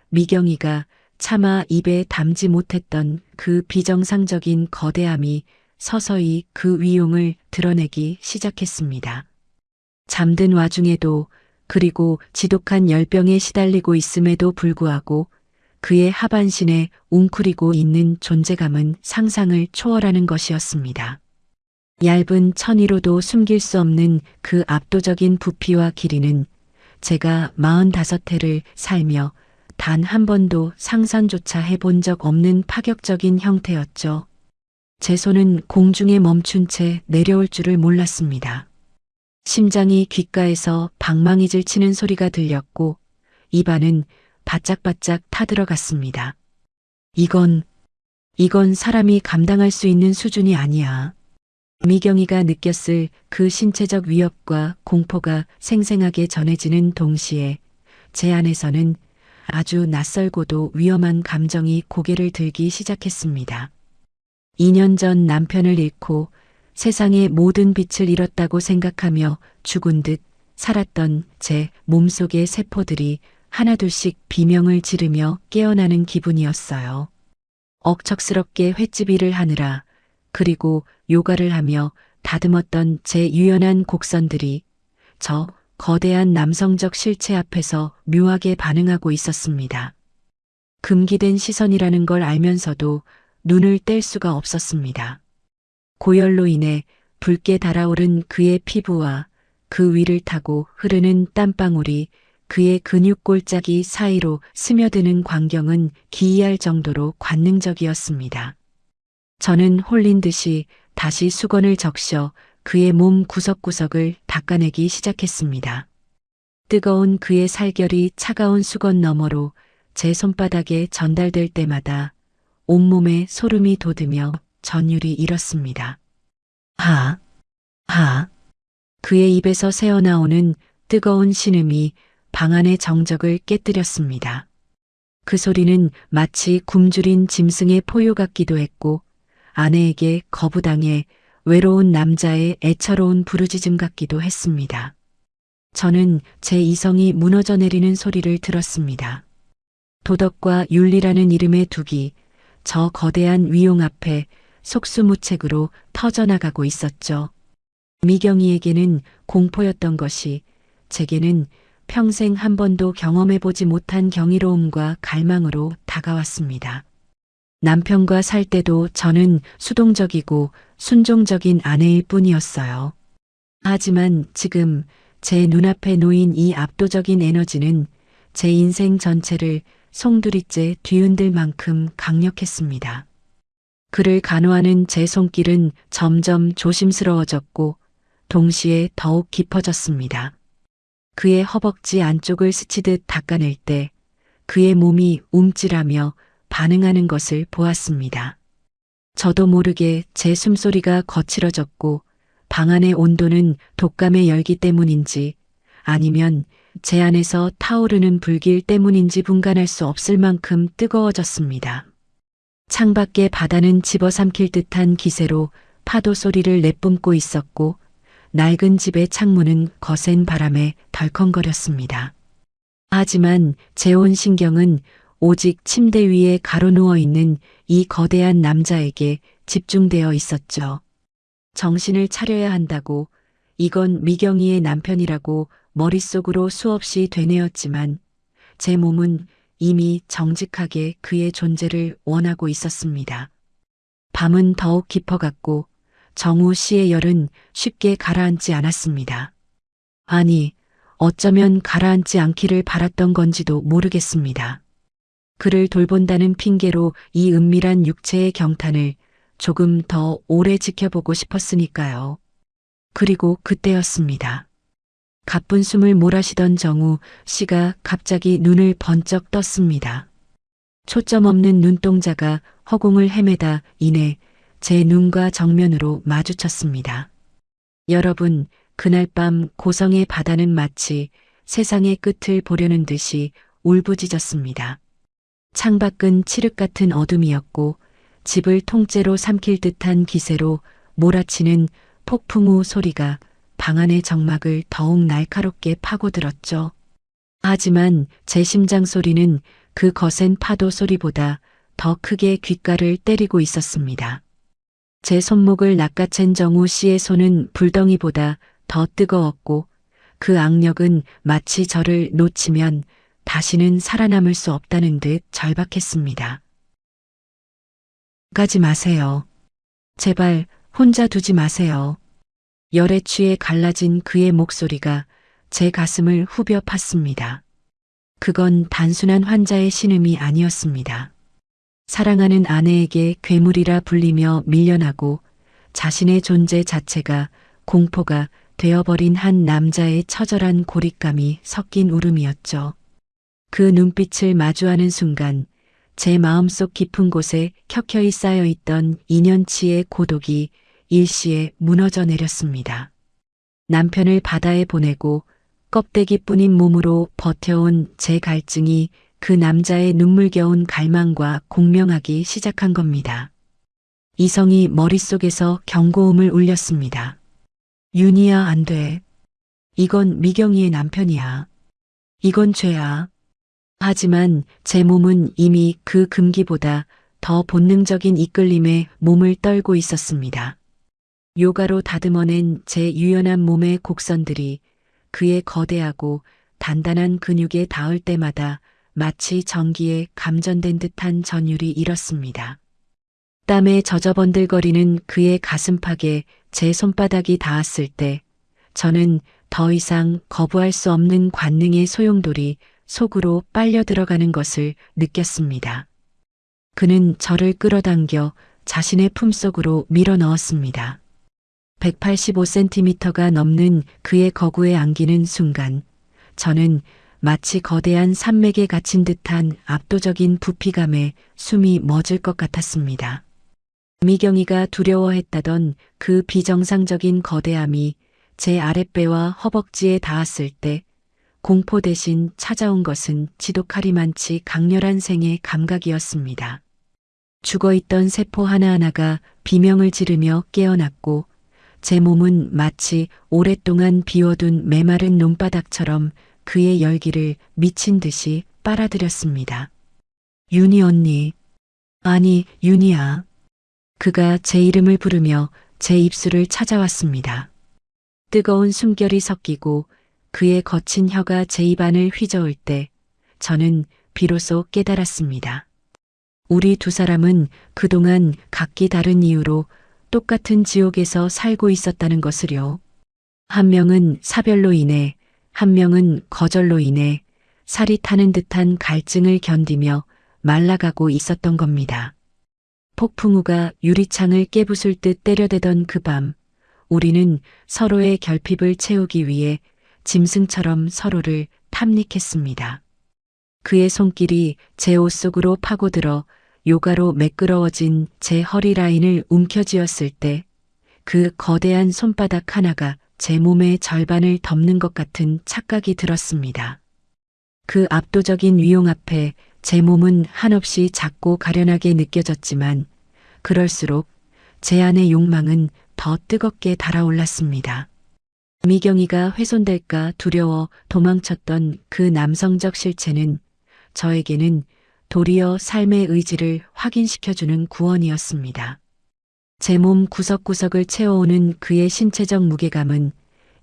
미경이가 차마 입에 담지 못했던 그 비정상적인 거대함이 서서히 그 위용을 드러내기 시작했습니다. 잠든 와중에도 그리고 지독한 열병에 시달리고 있음에도 불구하고 그의 하반신에 웅크리고 있는 존재감은 상상을 초월하는 것이었습니다. 얇은 천이로도 숨길 수 없는 그 압도적인 부피와 길이는 제가 45해를 살며 단 한 번도 상상조차 해본 적 없는 파격적인 형태였죠. 제 손은 공중에 멈춘 채 내려올 줄을 몰랐습니다. 심장이 귓가에서 방망이질 치는 소리가 들렸고 입안은 바짝바짝 타들어갔습니다. 이건 사람이 감당할 수 있는 수준이 아니야. 미경이가 느꼈을 그 신체적 위협과 공포가 생생하게 전해지는 동시에 제 안에서는 아주 낯설고도 위험한 감정이 고개를 들기 시작했습니다. 2년 전 남편을 잃고 세상의 모든 빛을 잃었다고 생각하며 죽은 듯 살았던 제 몸속의 세포들이 하나둘씩 비명을 지르며 깨어나는 기분이었어요. 억척스럽게 횟집 일을 하느라 그리고 요가를 하며 다듬었던 제 유연한 곡선들이 저 거대한 남성적 실체 앞에서 묘하게 반응하고 있었습니다. 금기된 시선이라는 걸 알면서도 눈을 뗄 수가 없었습니다. 고열로 인해 붉게 달아오른 그의 피부와 그 위를 타고 흐르는 땀방울이 그의 근육 골짜기 사이로 스며드는 광경은 기이할 정도로 관능적이었습니다. 저는 홀린 듯이 다시 수건을 적셔 그의 몸 구석구석을 닦아내기 시작했습니다. 뜨거운 그의 살결이 차가운 수건 너머로 제 손바닥에 전달될 때마다 온몸에 소름이 돋으며 전율이 일었습니다. 하, 하. 그의 입에서 새어나오는 뜨거운 신음이 방 안의 정적을 깨뜨렸습니다. 그 소리는 마치 굶주린 짐승의 포효 같기도 했고 아내에게 거부당해 외로운 남자의 애처로운 부르짖음 같기도 했습니다. 저는 제 이성이 무너져 내리는 소리를 들었습니다. 도덕과 윤리라는 이름의 둑이 저 거대한 위용 앞에 속수무책으로 터져나가고 있었죠. 미경이에게는 공포였던 것이 제게는 평생 한 번도 경험해보지 못한 경이로움과 갈망으로 다가왔습니다. 남편과 살 때도 저는 수동적이고 순종적인 아내일 뿐이었어요. 하지만 지금 제 눈앞에 놓인 이 압도적인 에너지는 제 인생 전체를 송두리째 뒤흔들 만큼 강력했습니다. 그를 간호하는 제 손길은 점점 조심스러워졌고 동시에 더욱 깊어졌습니다. 그의 허벅지 안쪽을 스치듯 닦아낼 때 그의 몸이 움찔하며 반응하는 것을 보았습니다. 저도 모르게 제 숨소리가 거칠어졌고 방 안의 온도는 독감의 열기 때문인지 아니면 제 안에서 타오르는 불길 때문인지 분간할 수 없을 만큼 뜨거워졌습니다. 창밖의 바다는 집어삼킬 듯한 기세로 파도 소리를 내뿜고 있었고 낡은 집의 창문은 거센 바람에 덜컹거렸습니다. 하지만 제 온 신경은 오직 침대 위에 가로누워 있는 이 거대한 남자에게 집중되어 있었죠. 정신을 차려야 한다고, 이건 미경이의 남편이라고 머릿속으로 수없이 되뇌었지만 제 몸은 이미 정직하게 그의 존재를 원하고 있었습니다. 밤은 더욱 깊어갔고 정우 씨의 열은 쉽게 가라앉지 않았습니다. 아니, 어쩌면 가라앉지 않기를 바랐던 건지도 모르겠습니다. 그를 돌본다는 핑계로 이 은밀한 육체의 경탄을 조금 더 오래 지켜보고 싶었으니까요. 그리고 그때였습니다. 가쁜 숨을 몰아쉬던 정우 씨가 갑자기 눈을 번쩍 떴습니다. 초점 없는 눈동자가 허공을 헤매다 이내 제 눈과 정면으로 마주쳤습니다. 여러분, 그날 밤 고성의 바다는 마치 세상의 끝을 보려는 듯이 울부짖었습니다. 창밖은 칠흑 같은 어둠이었고 집을 통째로 삼킬 듯한 기세로 몰아치는 폭풍우 소리가 방 안의 정막을 더욱 날카롭게 파고들었죠. 하지만 제 심장 소리는 그 거센 파도 소리보다 더 크게 귓가를 때리고 있었습니다. 제 손목을 낚아챈 정우 씨의 손은 불덩이보다 더 뜨거웠고 그 악력은 마치 저를 놓치면 다시는 살아남을 수 없다는 듯 절박했습니다. 가지 마세요. 제발 혼자 두지 마세요. 열에 취해 갈라진 그의 목소리가 제 가슴을 후벼 팠습니다. 그건 단순한 환자의 신음이 아니었습니다. 사랑하는 아내에게 괴물이라 불리며 밀려나고 자신의 존재 자체가 공포가 되어버린 한 남자의 처절한 고립감이 섞인 울음이었죠. 그 눈빛을 마주하는 순간 제 마음속 깊은 곳에 켜켜이 쌓여있던 2년치의 고독이 일시에 무너져 내렸습니다. 남편을 바다에 보내고 껍데기뿐인 몸으로 버텨온 제 갈증이 그 남자의 눈물겨운 갈망과 공명하기 시작한 겁니다. 이성이 머릿속에서 경고음을 울렸습니다. 윤희야, 안 돼. 이건 미경이의 남편이야. 이건 죄야. 하지만 제 몸은 이미 그 금기보다 더 본능적인 이끌림에 몸을 떨고 있었습니다. 요가로 다듬어낸 제 유연한 몸의 곡선들이 그의 거대하고 단단한 근육에 닿을 때마다 마치 전기에 감전된 듯한 전율이 일었습니다. 땀에 젖어번들거리는 그의 가슴팍에 제 손바닥이 닿았을 때 저는 더 이상 거부할 수 없는 관능의 소용돌이 속으로 빨려 들어가는 것을 느꼈습니다. 그는 저를 끌어당겨 자신의 품속으로 밀어 넣었습니다. 185cm가 넘는 그의 거구에 안기는 순간 저는 마치 거대한 산맥에 갇힌 듯한 압도적인 부피감에 숨이 멎을 것 같았습니다. 미경이가 두려워했다던 그 비정상적인 거대함이 제 아랫배와 허벅지에 닿았을 때 공포 대신 찾아온 것은 지독하리만치 강렬한 생의 감각이었습니다. 죽어있던 세포 하나하나가 비명을 지르며 깨어났고 제 몸은 마치 오랫동안 비워둔 메마른 논바닥처럼 그의 열기를 미친 듯이 빨아들였습니다. 윤희 언니, 아니 윤희야. 그가 제 이름을 부르며 제 입술을 찾아왔습니다. 뜨거운 숨결이 섞이고 그의 거친 혀가 제 입안을 휘저을 때 저는 비로소 깨달았습니다. 우리 두 사람은 그동안 각기 다른 이유로 똑같은 지옥에서 살고 있었다는 것을요. 한 명은 사별로 인해, 한 명은 거절로 인해 살이 타는 듯한 갈증을 견디며 말라가고 있었던 겁니다. 폭풍우가 유리창을 깨부술 듯 때려대던 그 밤, 우리는 서로의 결핍을 채우기 위해 짐승처럼 서로를 탐닉했습니다. 그의 손길이 제 옷 속으로 파고들어 요가로 매끄러워진 제 허리 라인을 움켜쥐었을 때 그 거대한 손바닥 하나가 제 몸의 절반을 덮는 것 같은 착각이 들었습니다. 그 압도적인 위용 앞에 제 몸은 한없이 작고 가련하게 느껴졌지만 그럴수록 제 안의 욕망은 더 뜨겁게 달아올랐습니다. 미경이가 훼손될까 두려워 도망쳤던 그 남성적 실체는 저에게는 도리어 삶의 의지를 확인시켜주는 구원이었습니다. 제 몸 구석구석을 채워오는 그의 신체적 무게감은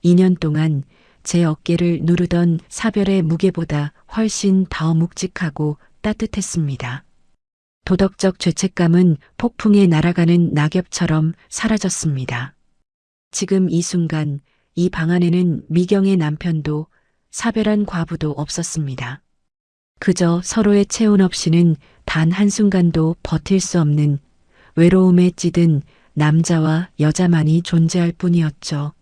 2년 동안 제 어깨를 누르던 사별의 무게보다 훨씬 더 묵직하고 따뜻했습니다. 도덕적 죄책감은 폭풍에 날아가는 낙엽처럼 사라졌습니다. 지금 이 순간 이 방 안에는 미경의 남편도 사별한 과부도 없었습니다. 그저 서로의 체온 없이는 단 한순간도 버틸 수 없는 외로움에 찌든 남자와 여자만이 존재할 뿐이었죠.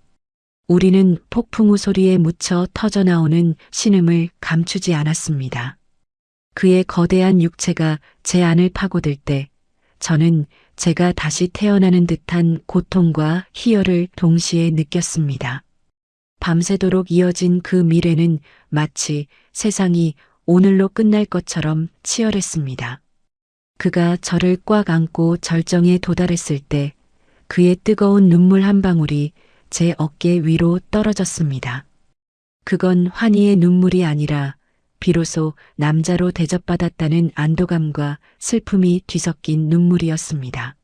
우리는 폭풍우 소리에 묻혀 터져나오는 신음을 감추지 않았습니다. 그의 거대한 육체가 제 안을 파고들 때 저는 제가 다시 태어나는 듯한 고통과 희열을 동시에 느꼈습니다. 밤새도록 이어진 그 미래는 마치 세상이 오늘로 끝날 것처럼 치열했습니다. 그가 저를 꽉 안고 절정에 도달했을 때 그의 뜨거운 눈물 한 방울이 제 어깨 위로 떨어졌습니다. 그건 환희의 눈물이 아니라 비로소 남자로 대접받았다는 안도감과 슬픔이 뒤섞인 눈물이었습니다.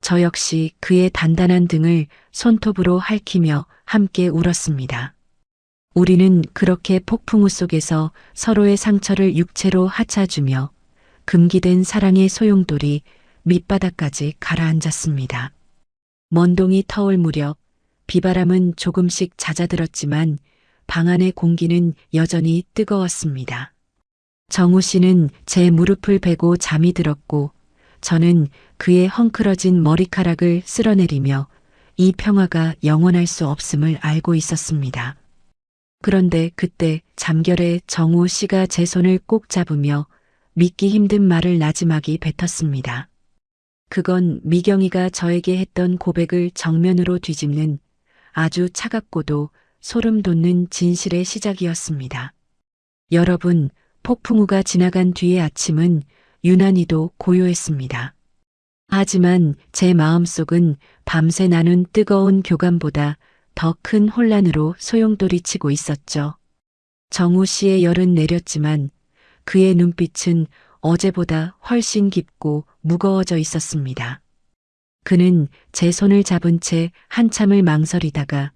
저 역시 그의 단단한 등을 손톱으로 핥히며 함께 울었습니다. 우리는 그렇게 폭풍우 속에서 서로의 상처를 육체로 하차주며 금기된 사랑의 소용돌이 밑바닥까지 가라앉았습니다. 먼동이 터올 무렵 비바람은 조금씩 잦아들었지만 방 안의 공기는 여전히 뜨거웠습니다. 정우 씨는 제 무릎을 베고 잠이 들었고 저는 그의 헝클어진 머리카락을 쓸어내리며 이 평화가 영원할 수 없음을 알고 있었습니다. 그런데 그때 잠결에 정우 씨가 제 손을 꼭 잡으며 믿기 힘든 말을 나지막이 뱉었습니다. 그건 미경이가 저에게 했던 고백을 정면으로 뒤집는 아주 차갑고도 소름 돋는 진실의 시작이었습니다. 여러분, 폭풍우가 지나간 뒤의 아침은 유난히도 고요했습니다. 하지만 제 마음속은 밤새 나눈 뜨거운 교감보다 더 큰 혼란으로 소용돌이치고 있었죠. 정우 씨의 열은 내렸지만 그의 눈빛은 어제보다 훨씬 깊고 무거워져 있었습니다. 그는 제 손을 잡은 채 한참을 망설이다가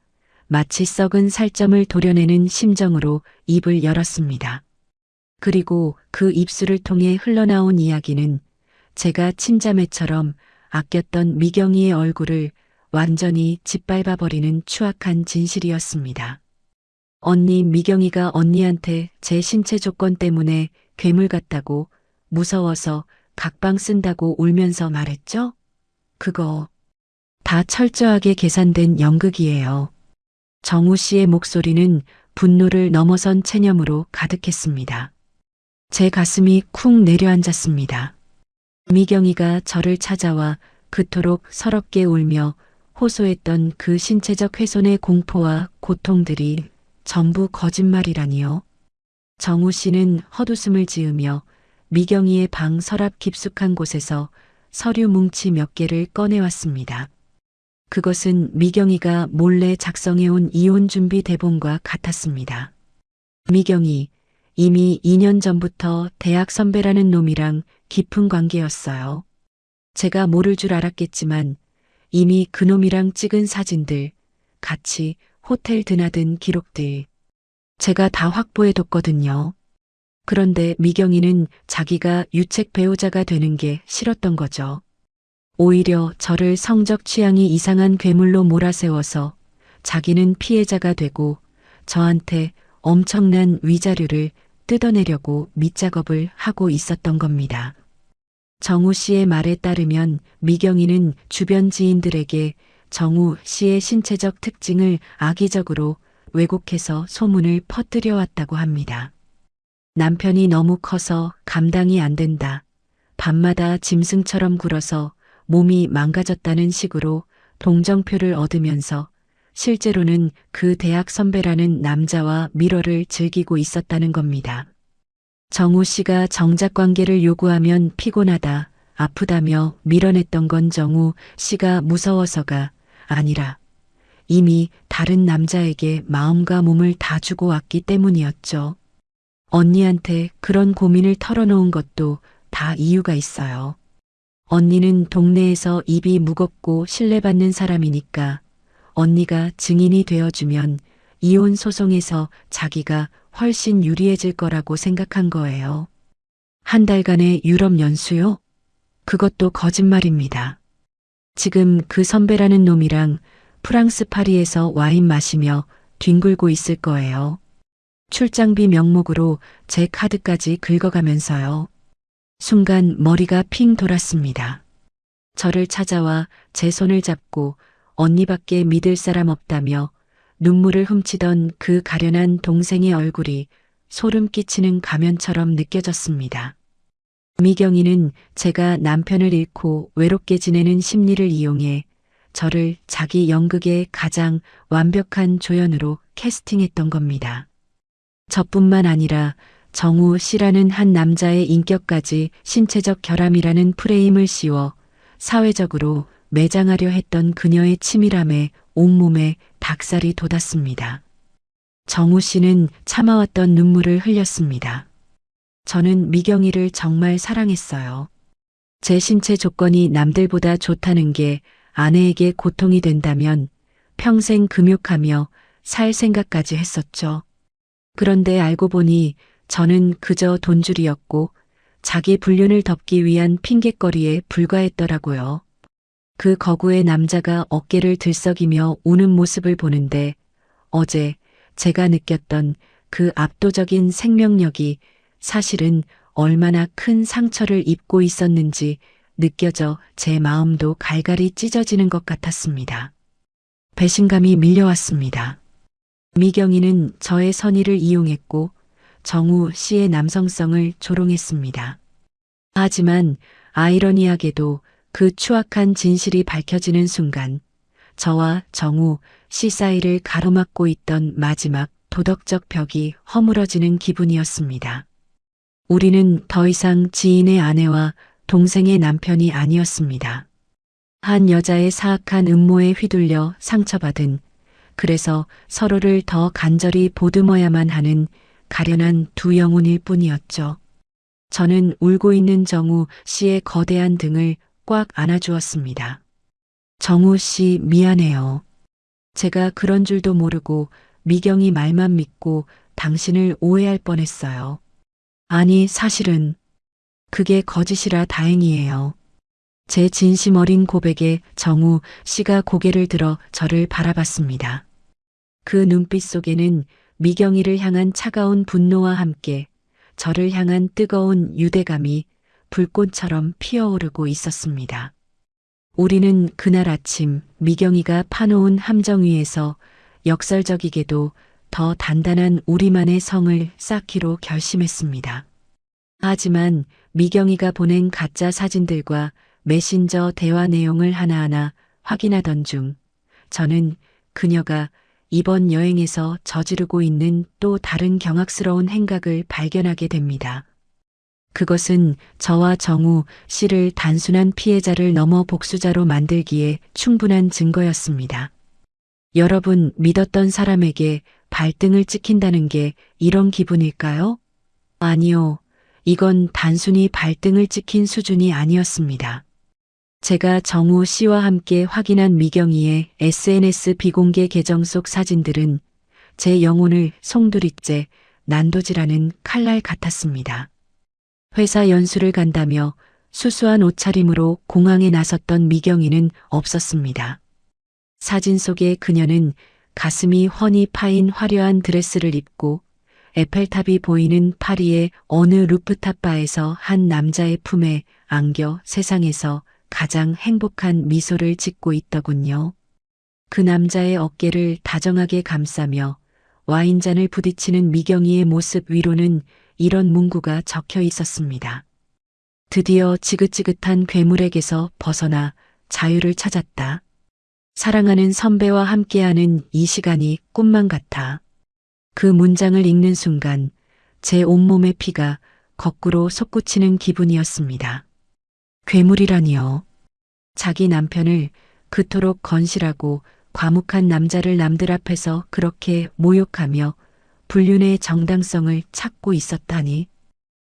마치 썩은 살점을 도려내는 심정으로 입을 열었습니다. 그리고 그 입술을 통해 흘러나온 이야기는 제가 침자매처럼 아꼈던 미경이의 얼굴을 완전히 짓밟아버리는 추악한 진실이었습니다. 언니 미경이가 언니한테 제 신체 조건 때문에 괴물 같다고 무서워서 각방 쓴다고 울면서 말했죠? 그거 다 철저하게 계산된 연극이에요. 정우 씨의 목소리는 분노를 넘어선 체념으로 가득했습니다. 제 가슴이 쿵 내려앉았습니다. 미경이가 저를 찾아와 그토록 서럽게 울며 호소했던 그 신체적 훼손의 공포와 고통들이 전부 거짓말이라니요. 정우 씨는 헛웃음을 지으며 미경이의 방 서랍 깊숙한 곳에서 서류 뭉치 몇 개를 꺼내왔습니다. 그것은 미경이가 몰래 작성해온 이혼 준비 대본과 같았습니다. 미경이 이미 2년 전부터 대학 선배라는 놈이랑 깊은 관계였어요. 제가 모를 줄 알았겠지만 이미 그놈이랑 찍은 사진들, 같이 호텔 드나든 기록들, 제가 다 확보해뒀거든요. 그런데 미경이는 자기가 유책 배우자가 되는 게 싫었던 거죠. 오히려 저를 성적 취향이 이상한 괴물로 몰아세워서 자기는 피해자가 되고 저한테 엄청난 위자료를 뜯어내려고 밑작업을 하고 있었던 겁니다. 정우 씨의 말에 따르면 미경이는 주변 지인들에게 정우 씨의 신체적 특징을 악의적으로 왜곡해서 소문을 퍼뜨려 왔다고 합니다. 남편이 너무 커서 감당이 안 된다. 밤마다 짐승처럼 굴어서 몸이 망가졌다는 식으로 동정표를 얻으면서 실제로는 그 대학 선배라는 남자와 밀어를 즐기고 있었다는 겁니다. 정우 씨가 정작 관계를 요구하면 피곤하다, 아프다며 밀어냈던 건 정우 씨가 무서워서가 아니라 이미 다른 남자에게 마음과 몸을 다 주고 왔기 때문이었죠. 언니한테 그런 고민을 털어놓은 것도 다 이유가 있어요. 언니는 동네에서 입이 무겁고 신뢰받는 사람이니까 언니가 증인이 되어주면 이혼 소송에서 자기가 훨씬 유리해질 거라고 생각한 거예요. 한 달간의 유럽 연수요? 그것도 거짓말입니다. 지금 그 선배라는 놈이랑 프랑스 파리에서 와인 마시며 뒹굴고 있을 거예요. 출장비 명목으로 제 카드까지 긁어가면서요. 순간 머리가 핑 돌았습니다. 저를 찾아와 제 손을 잡고 언니밖에 믿을 사람 없다며 눈물을 훔치던 그 가련한 동생의 얼굴이 소름 끼치는 가면처럼 느껴졌습니다. 미경이는 제가 남편을 잃고 외롭게 지내는 심리를 이용해 저를 자기 연극의 가장 완벽한 조연으로 캐스팅했던 겁니다. 저뿐만 아니라 정우 씨라는 한 남자의 인격까지 신체적 결함이라는 프레임을 씌워 사회적으로 매장하려 했던 그녀의 치밀함에 온몸에 닭살이 돋았습니다. 정우 씨는 참아왔던 눈물을 흘렸습니다. 저는 미경이를 정말 사랑했어요. 제 신체 조건이 남들보다 좋다는 게 아내에게 고통이 된다면 평생 금욕하며 살 생각까지 했었죠. 그런데 알고 보니 저는 그저 돈줄이었고 자기 불륜을 덮기 위한 핑곗거리에 불과했더라고요. 그 거구의 남자가 어깨를 들썩이며 우는 모습을 보는데 어제 제가 느꼈던 그 압도적인 생명력이 사실은 얼마나 큰 상처를 입고 있었는지 느껴져 제 마음도 갈갈이 찢어지는 것 같았습니다. 배신감이 밀려왔습니다. 미경이는 저의 선의를 이용했고 정우 씨의 남성성을 조롱했습니다. 하지만 아이러니하게도 그 추악한 진실이 밝혀지는 순간 저와 정우 씨 사이를 가로막고 있던 마지막 도덕적 벽이 허물어지는 기분이었습니다. 우리는 더 이상 지인의 아내와 동생의 남편이 아니었습니다. 한 여자의 사악한 음모에 휘둘려 상처받은, 그래서 서로를 더 간절히 보듬어야만 하는 가련한 두 영혼일 뿐이었죠. 저는 울고 있는 정우 씨의 거대한 등을 꽉 안아주었습니다. 정우 씨 미안해요. 제가 그런 줄도 모르고 미경이 말만 믿고 당신을 오해할 뻔했어요. 아니 사실은 그게 거짓이라 다행이에요. 제 진심 어린 고백에 정우 씨가 고개를 들어 저를 바라봤습니다. 그 눈빛 속에는 미경이를 향한 차가운 분노와 함께 저를 향한 뜨거운 유대감이 불꽃처럼 피어오르고 있었습니다. 우리는 그날 아침 미경이가 파놓은 함정 위에서 역설적이게도 더 단단한 우리만의 성을 쌓기로 결심했습니다. 하지만 미경이가 보낸 가짜 사진들과 메신저 대화 내용을 하나하나 확인하던 중 저는 그녀가 이번 여행에서 저지르고 있는 또 다른 경악스러운 행각을 발견하게 됩니다. 그것은 저와 정우 씨를 단순한 피해자를 넘어 복수자로 만들기에 충분한 증거였습니다. 여러분 믿었던 사람에게 발등을 찍힌다는 게 이런 기분일까요? 아니요. 이건 단순히 발등을 찍힌 수준이 아니었습니다. 제가 정우 씨와 함께 확인한 미경이의 SNS 비공개 계정 속 사진들은 제 영혼을 송두리째 난도질하는 칼날 같았습니다. 회사 연수를 간다며 수수한 옷차림으로 공항에 나섰던 미경이는 없었습니다. 사진 속의 그녀는 가슴이 훤히 파인 화려한 드레스를 입고 에펠탑이 보이는 파리의 어느 루프탑 바에서 한 남자의 품에 안겨 세상에서 가장 행복한 미소를 짓고 있더군요. 그 남자의 어깨를 다정하게 감싸며 와인잔을 부딪히는 미경이의 모습 위로는 이런 문구가 적혀 있었습니다. 드디어 지긋지긋한 괴물에게서 벗어나 자유를 찾았다. 사랑하는 선배와 함께하는 이 시간이 꿈만 같아. 그 문장을 읽는 순간 제 온몸의 피가 거꾸로 솟구치는 기분이었습니다. 괴물이라니요. 자기 남편을 그토록 건실하고 과묵한 남자를 남들 앞에서 그렇게 모욕하며 불륜의 정당성을 찾고 있었다니.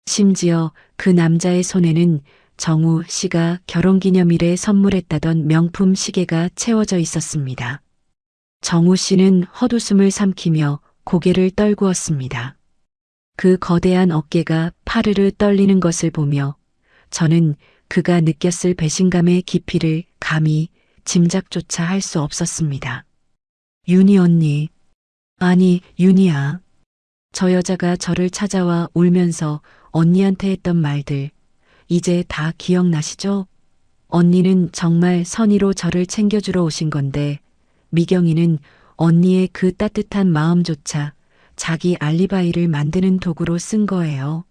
심지어 그 남자의 손에는 정우 씨가 결혼기념일에 선물했다던 명품 시계가 채워져 있었습니다. 정우 씨는 헛웃음을 삼키며 고개를 떨구었습니다. 그 거대한 어깨가 파르르 떨리는 것을 보며 저는 그가 느꼈을 배신감의 깊이를 감히 짐작조차 할 수 없었습니다. 윤희 언니. 아니, 윤희야. 저 여자가 저를 찾아와 울면서 언니한테 했던 말들, 이제 다 기억나시죠? 언니는 정말 선의로 저를 챙겨주러 오신 건데, 미경이는 언니의 그 따뜻한 마음조차 자기 알리바이를 만드는 도구로 쓴 거예요.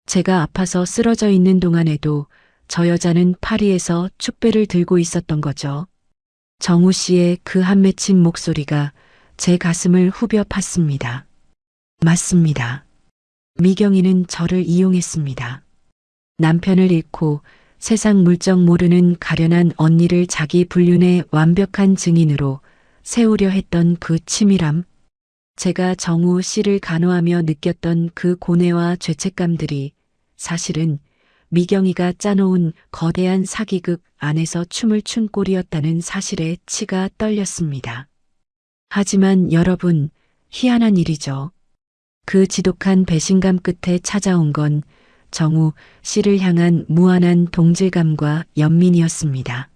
제가 아파서 쓰러져 있는 동안에도 저 여자는 파리에서 축배를 들고 있었던 거죠. 정우 씨의 그 한 맺힌 목소리가 제 가슴을 후벼 팠습니다. 맞습니다. 미경이는 저를 이용했습니다. 남편을 잃고 세상 물정 모르는 가련한 언니를 자기 불륜의 완벽한 증인으로 세우려 했던 그 치밀함. 제가 정우 씨를 간호하며 느꼈던 그 고뇌와 죄책감들이 사실은 미경이가 짜놓은 거대한 사기극 안에서 춤을 춘 꼴이었다는 사실에 치가 떨렸습니다. 하지만 여러분, 희한한 일이죠. 그 지독한 배신감 끝에 찾아온 건 정우 씨를 향한 무한한 동질감과 연민이었습니다.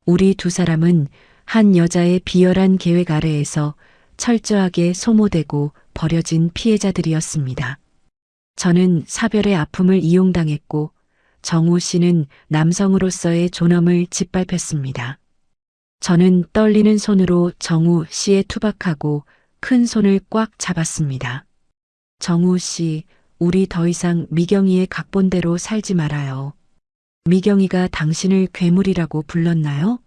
우리 두 사람은 한 여자의 비열한 계획 아래에서 철저하게 소모되고 버려진 피해자들이었습니다. 저는 사별의 아픔을 이용당했고 정우 씨는 남성으로서의 존엄을 짓밟혔습니다. 저는 떨리는 손으로 정우 씨의 투박하고 큰 손을 꽉 잡았습니다. 정우 씨, 우리 더 이상 미경이의 각본대로 살지 말아요. 미경이가 당신을 괴물이라고 불렀나요?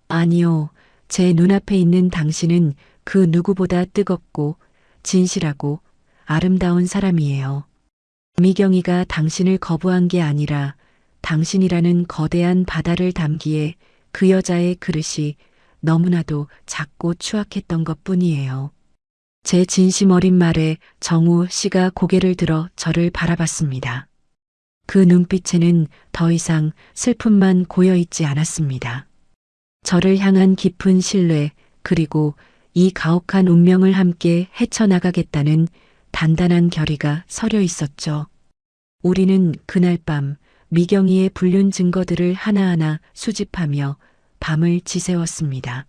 아니요. 제 눈앞에 있는 당신은 그 누구보다 뜨겁고 진실하고 아름다운 사람이에요. 미경이가 당신을 거부한 게 아니라 당신이라는 거대한 바다를 담기에 그 여자의 그릇이 너무나도 작고 추악했던 것뿐이에요. 제 진심 어린 말에 정우 씨가 고개를 들어 저를 바라봤습니다. 그 눈빛에는 더 이상 슬픔만 고여있지 않았습니다. 저를 향한 깊은 신뢰, 그리고 이 가혹한 운명을 함께 헤쳐나가겠다는 단단한 결의가 서려 있었죠. 우리는 그날 밤 미경이의 불륜 증거들을 하나하나 수집하며 밤을 지새웠습니다.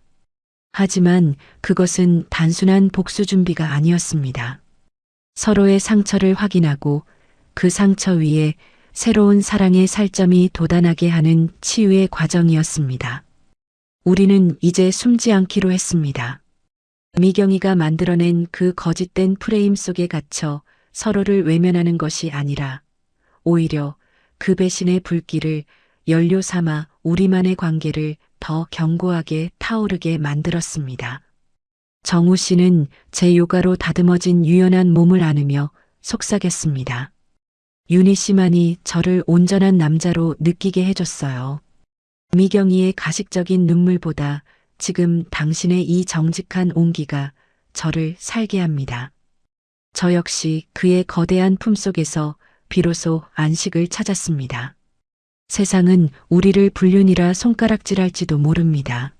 하지만 그것은 단순한 복수 준비가 아니었습니다. 서로의 상처를 확인하고 그 상처 위에 새로운 사랑의 살점이 돋아나게 하는 치유의 과정이었습니다. 우리는 이제 숨지 않기로 했습니다. 미경이가 만들어낸 그 거짓된 프레임 속에 갇혀 서로를 외면하는 것이 아니라 오히려 그 배신의 불길을 연료 삼아 우리만의 관계를 더 견고하게 타오르게 만들었습니다. 정우 씨는 제 요가로 다듬어진 유연한 몸을 안으며 속삭였습니다. 윤희 씨만이 저를 온전한 남자로 느끼게 해줬어요. 미경이의 가식적인 눈물보다 지금 당신의 이 정직한 온기가 저를 살게 합니다. 저 역시 그의 거대한 품속에서 비로소 안식을 찾았습니다. 세상은 우리를 불륜이라 손가락질할지도 모릅니다.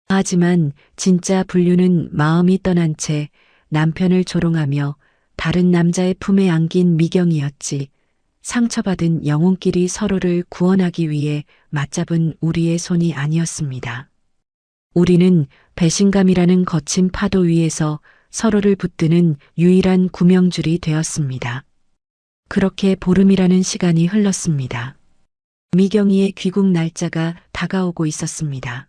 하지만 진짜 불륜은 마음이 떠난 채 남편을 조롱하며 다른 남자의 품에 안긴 미경이었지. 상처받은 영혼끼리 서로를 구원하기 위해 맞잡은 우리의 손이 아니었습니다. 우리는 배신감이라는 거친 파도 위에서 서로를 붙드는 유일한 구명줄이 되었습니다. 그렇게 보름이라는 시간이 흘렀습니다. 미경이의 귀국 날짜가 다가오고 있었습니다.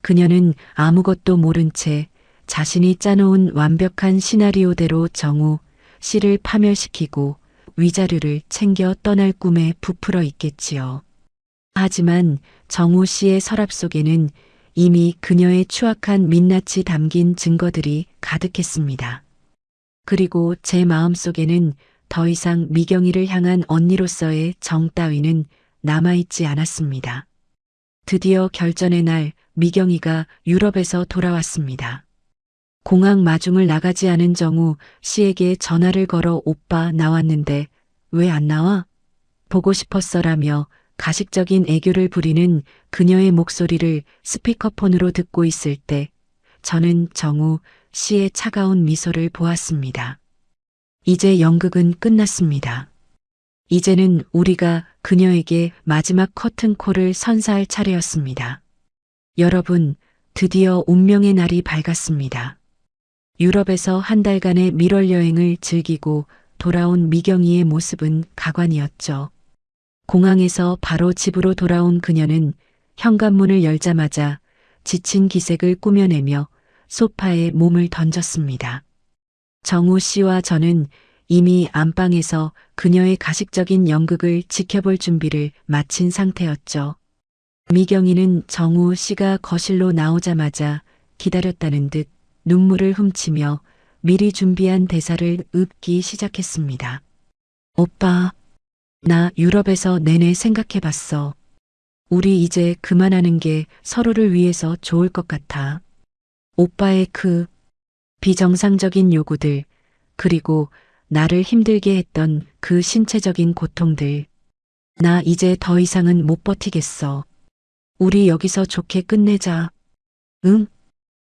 그녀는 아무것도 모른 채 자신이 짜놓은 완벽한 시나리오대로 정우 씨를 파멸시키고 위자료를 챙겨 떠날 꿈에 부풀어 있겠지요. 하지만 정우 씨의 서랍 속에는 이미 그녀의 추악한 민낯이 담긴 증거들이 가득했습니다. 그리고 제 마음속에는 더 이상 미경이를 향한 언니로서의 정 따위는 남아있지 않았습니다. 드디어 결전의 날 미경이가 유럽에서 돌아왔습니다. 공항 마중을 나가지 않은 정우 씨에게 전화를 걸어 오빠 나왔는데 왜 안 나와? 보고 싶었어라며 가식적인 애교를 부리는 그녀의 목소리를 스피커폰으로 듣고 있을 때 저는 정우 씨의 차가운 미소를 보았습니다. 이제 연극은 끝났습니다. 이제는 우리가 그녀에게 마지막 커튼콜을 선사할 차례였습니다. 여러분, 드디어 운명의 날이 밝았습니다. 유럽에서 한 달간의 밀월 여행을 즐기고 돌아온 미경이의 모습은 가관이었죠. 공항에서 바로 집으로 돌아온 그녀는 현관문을 열자마자 지친 기색을 꾸며내며 소파에 몸을 던졌습니다. 정우 씨와 저는 이미 안방에서 그녀의 가식적인 연극을 지켜볼 준비를 마친 상태였죠. 미경이는 정우 씨가 거실로 나오자마자 기다렸다는 듯 눈물을 훔치며 미리 준비한 대사를 읊기 시작했습니다. 오빠, 나 유럽에서 내내 생각해봤어. 우리 이제 그만하는 게 서로를 위해서 좋을 것 같아. 오빠의 그 비정상적인 요구들, 그리고 나를 힘들게 했던 그 신체적인 고통들. 나 이제 더 이상은 못 버티겠어. 우리 여기서 좋게 끝내자. 응?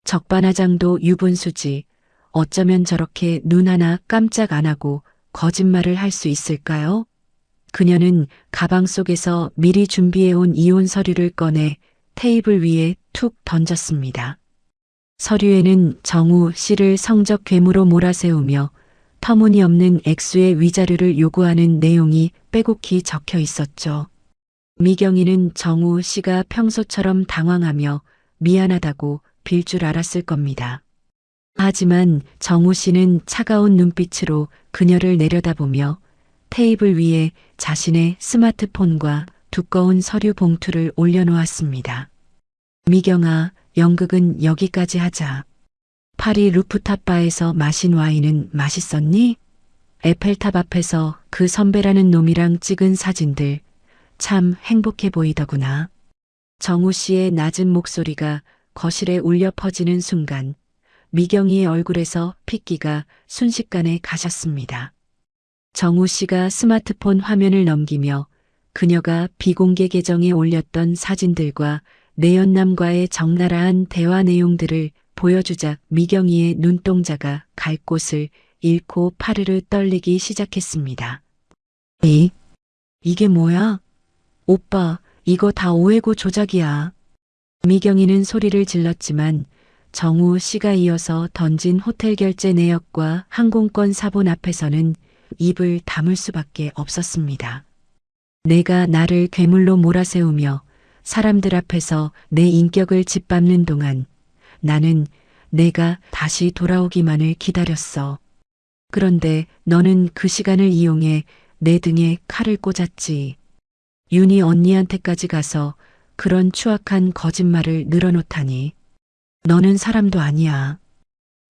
적반하장도 유분수지. 어쩌면 저렇게 눈 하나 깜짝 안 하고 거짓말을 할 수 있을까요? 그녀는 가방 속에서 미리 준비해온 이혼 서류를 꺼내 테이블 위에 툭 던졌습니다. 서류에는 정우 씨를 성적 괴무로 몰아세우며 터무니없는 액수의 위자료를 요구하는 내용이 빼곡히 적혀 있었죠. 미경이는 정우 씨가 평소처럼 당황하며 미안하다고 빌 줄 알았을 겁니다. 하지만 정우 씨는 차가운 눈빛으로 그녀를 내려다보며 테이블 위에 자신의 스마트폰과 두꺼운 서류 봉투를 올려놓았습니다. 미경아, 연극은 여기까지 하자. 파리 루프탑 바에서 마신 와인은 맛있었니? 에펠탑 앞에서 그 선배라는 놈이랑 찍은 사진들 참 행복해 보이더구나. 정우 씨의 낮은 목소리가 거실에 울려 퍼지는 순간 미경이의 얼굴에서 핏기가 순식간에 가셨습니다. 정우 씨가 스마트폰 화면을 넘기며 그녀가 비공개 계정에 올렸던 사진들과 내연남과의 적나라한 대화 내용들을 보여주자 미경이의 눈동자가 갈 곳을 잃고 파르르 떨리기 시작했습니다. 이게 뭐야? 오빠, 이거 다 오해고 조작이야. 미경이는 소리를 질렀지만 정우 씨가 이어서 던진 호텔 결제 내역과 항공권 사본 앞에서는 입을 다물 수밖에 없었습니다. 내가 나를 괴물로 몰아세우며 사람들 앞에서 내 인격을 짓밟는 동안 나는 내가 다시 돌아오기만을 기다렸어. 그런데 너는 그 시간을 이용해 내 등에 칼을 꽂았지. 윤희 언니한테까지 가서 그런 추악한 거짓말을 늘어놓다니. 너는 사람도 아니야.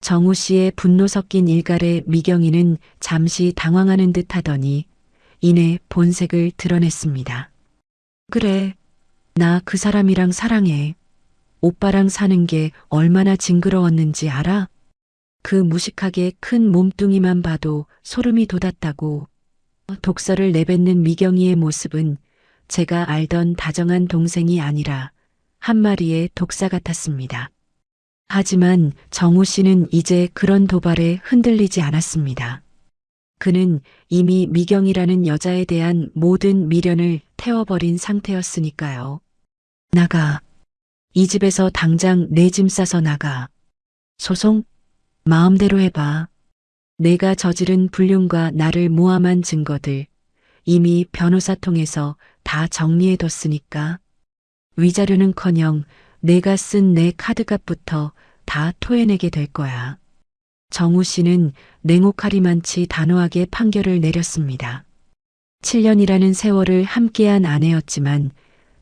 정우 씨의 분노 섞인 일갈에 미경이는 잠시 당황하는 듯 하더니 이내 본색을 드러냈습니다. 그래, 나 그 사람이랑 사랑해. 오빠랑 사는 게 얼마나 징그러웠는지 알아? 그 무식하게 큰 몸뚱이만 봐도 소름이 돋았다고. 독설을 내뱉는 미경이의 모습은 제가 알던 다정한 동생이 아니라 한 마리의 독사 같았습니다. 하지만 정우 씨는 이제 그런 도발에 흔들리지 않았습니다. 그는 이미 미경이라는 여자에 대한 모든 미련을 태워버린 상태였으니까요. 나가. 이 집에서 당장 내 짐 싸서 나가. 소송? 마음대로 해봐. 내가 저지른 불륜과 나를 모함한 증거들 이미 변호사 통해서 다 정리해뒀으니까. 위자료는커녕 내가 쓴 내 카드값부터 다 토해내게 될 거야. 정우 씨는 냉혹하리만치 단호하게 판결을 내렸습니다. 7년이라는 세월을 함께한 아내였지만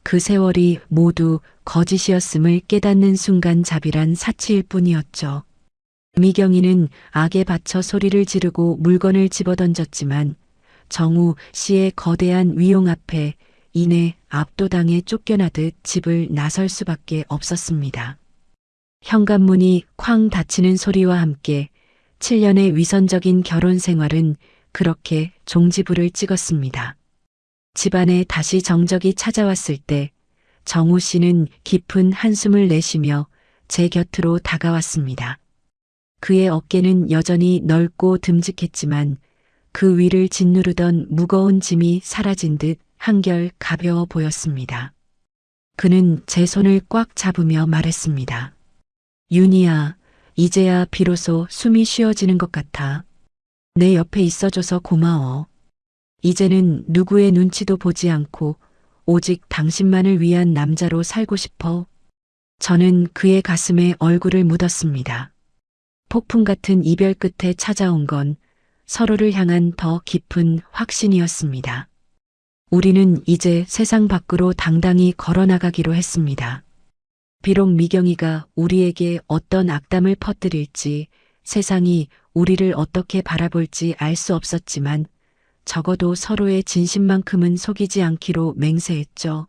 그 세월이 모두 거짓이었음을 깨닫는 순간 자비란 사치일 뿐이었죠. 미경이는 악에 받쳐 소리를 지르고 물건을 집어던졌지만 정우 씨의 거대한 위용 앞에 이내 압도당해 쫓겨나듯 집을 나설 수밖에 없었습니다. 현관문이 쾅 닫히는 소리와 함께 7년의 위선적인 결혼 생활은 그렇게 종지부를 찍었습니다. 집안에 다시 정적이 찾아왔을 때 정우 씨는 깊은 한숨을 내쉬며 제 곁으로 다가왔습니다. 그의 어깨는 여전히 넓고 듬직했지만 그 위를 짓누르던 무거운 짐이 사라진 듯 한결 가벼워 보였습니다. 그는 제 손을 꽉 잡으며 말했습니다. 윤희야, 이제야 비로소 숨이 쉬어지는 것 같아. 내 옆에 있어줘서 고마워. 이제는 누구의 눈치도 보지 않고 오직 당신만을 위한 남자로 살고 싶어. 저는 그의 가슴에 얼굴을 묻었습니다. 폭풍 같은 이별 끝에 찾아온 건 서로를 향한 더 깊은 확신이었습니다. 우리는 이제 세상 밖으로 당당히 걸어나가기로 했습니다. 비록 미경이가 우리에게 어떤 악담을 퍼뜨릴지 세상이 우리를 어떻게 바라볼지 알 수 없었지만 적어도 서로의 진심만큼은 속이지 않기로 맹세했죠.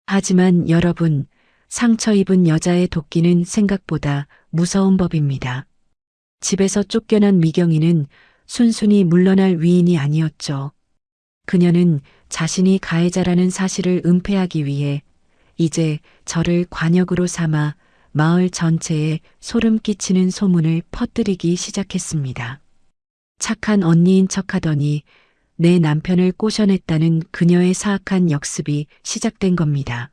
하지만 여러분, 상처 입은 여자의 도끼는 생각보다 무서운 법입니다. 집에서 쫓겨난 미경이는 순순히 물러날 위인이 아니었죠. 그녀는 자신이 가해자라는 사실을 은폐하기 위해 이제 저를 관역으로 삼아 마을 전체에 소름 끼치는 소문을 퍼뜨리기 시작했습니다. 착한 언니인 척하더니 내 남편을 꼬셔냈다는 그녀의 사악한 역습이 시작된 겁니다.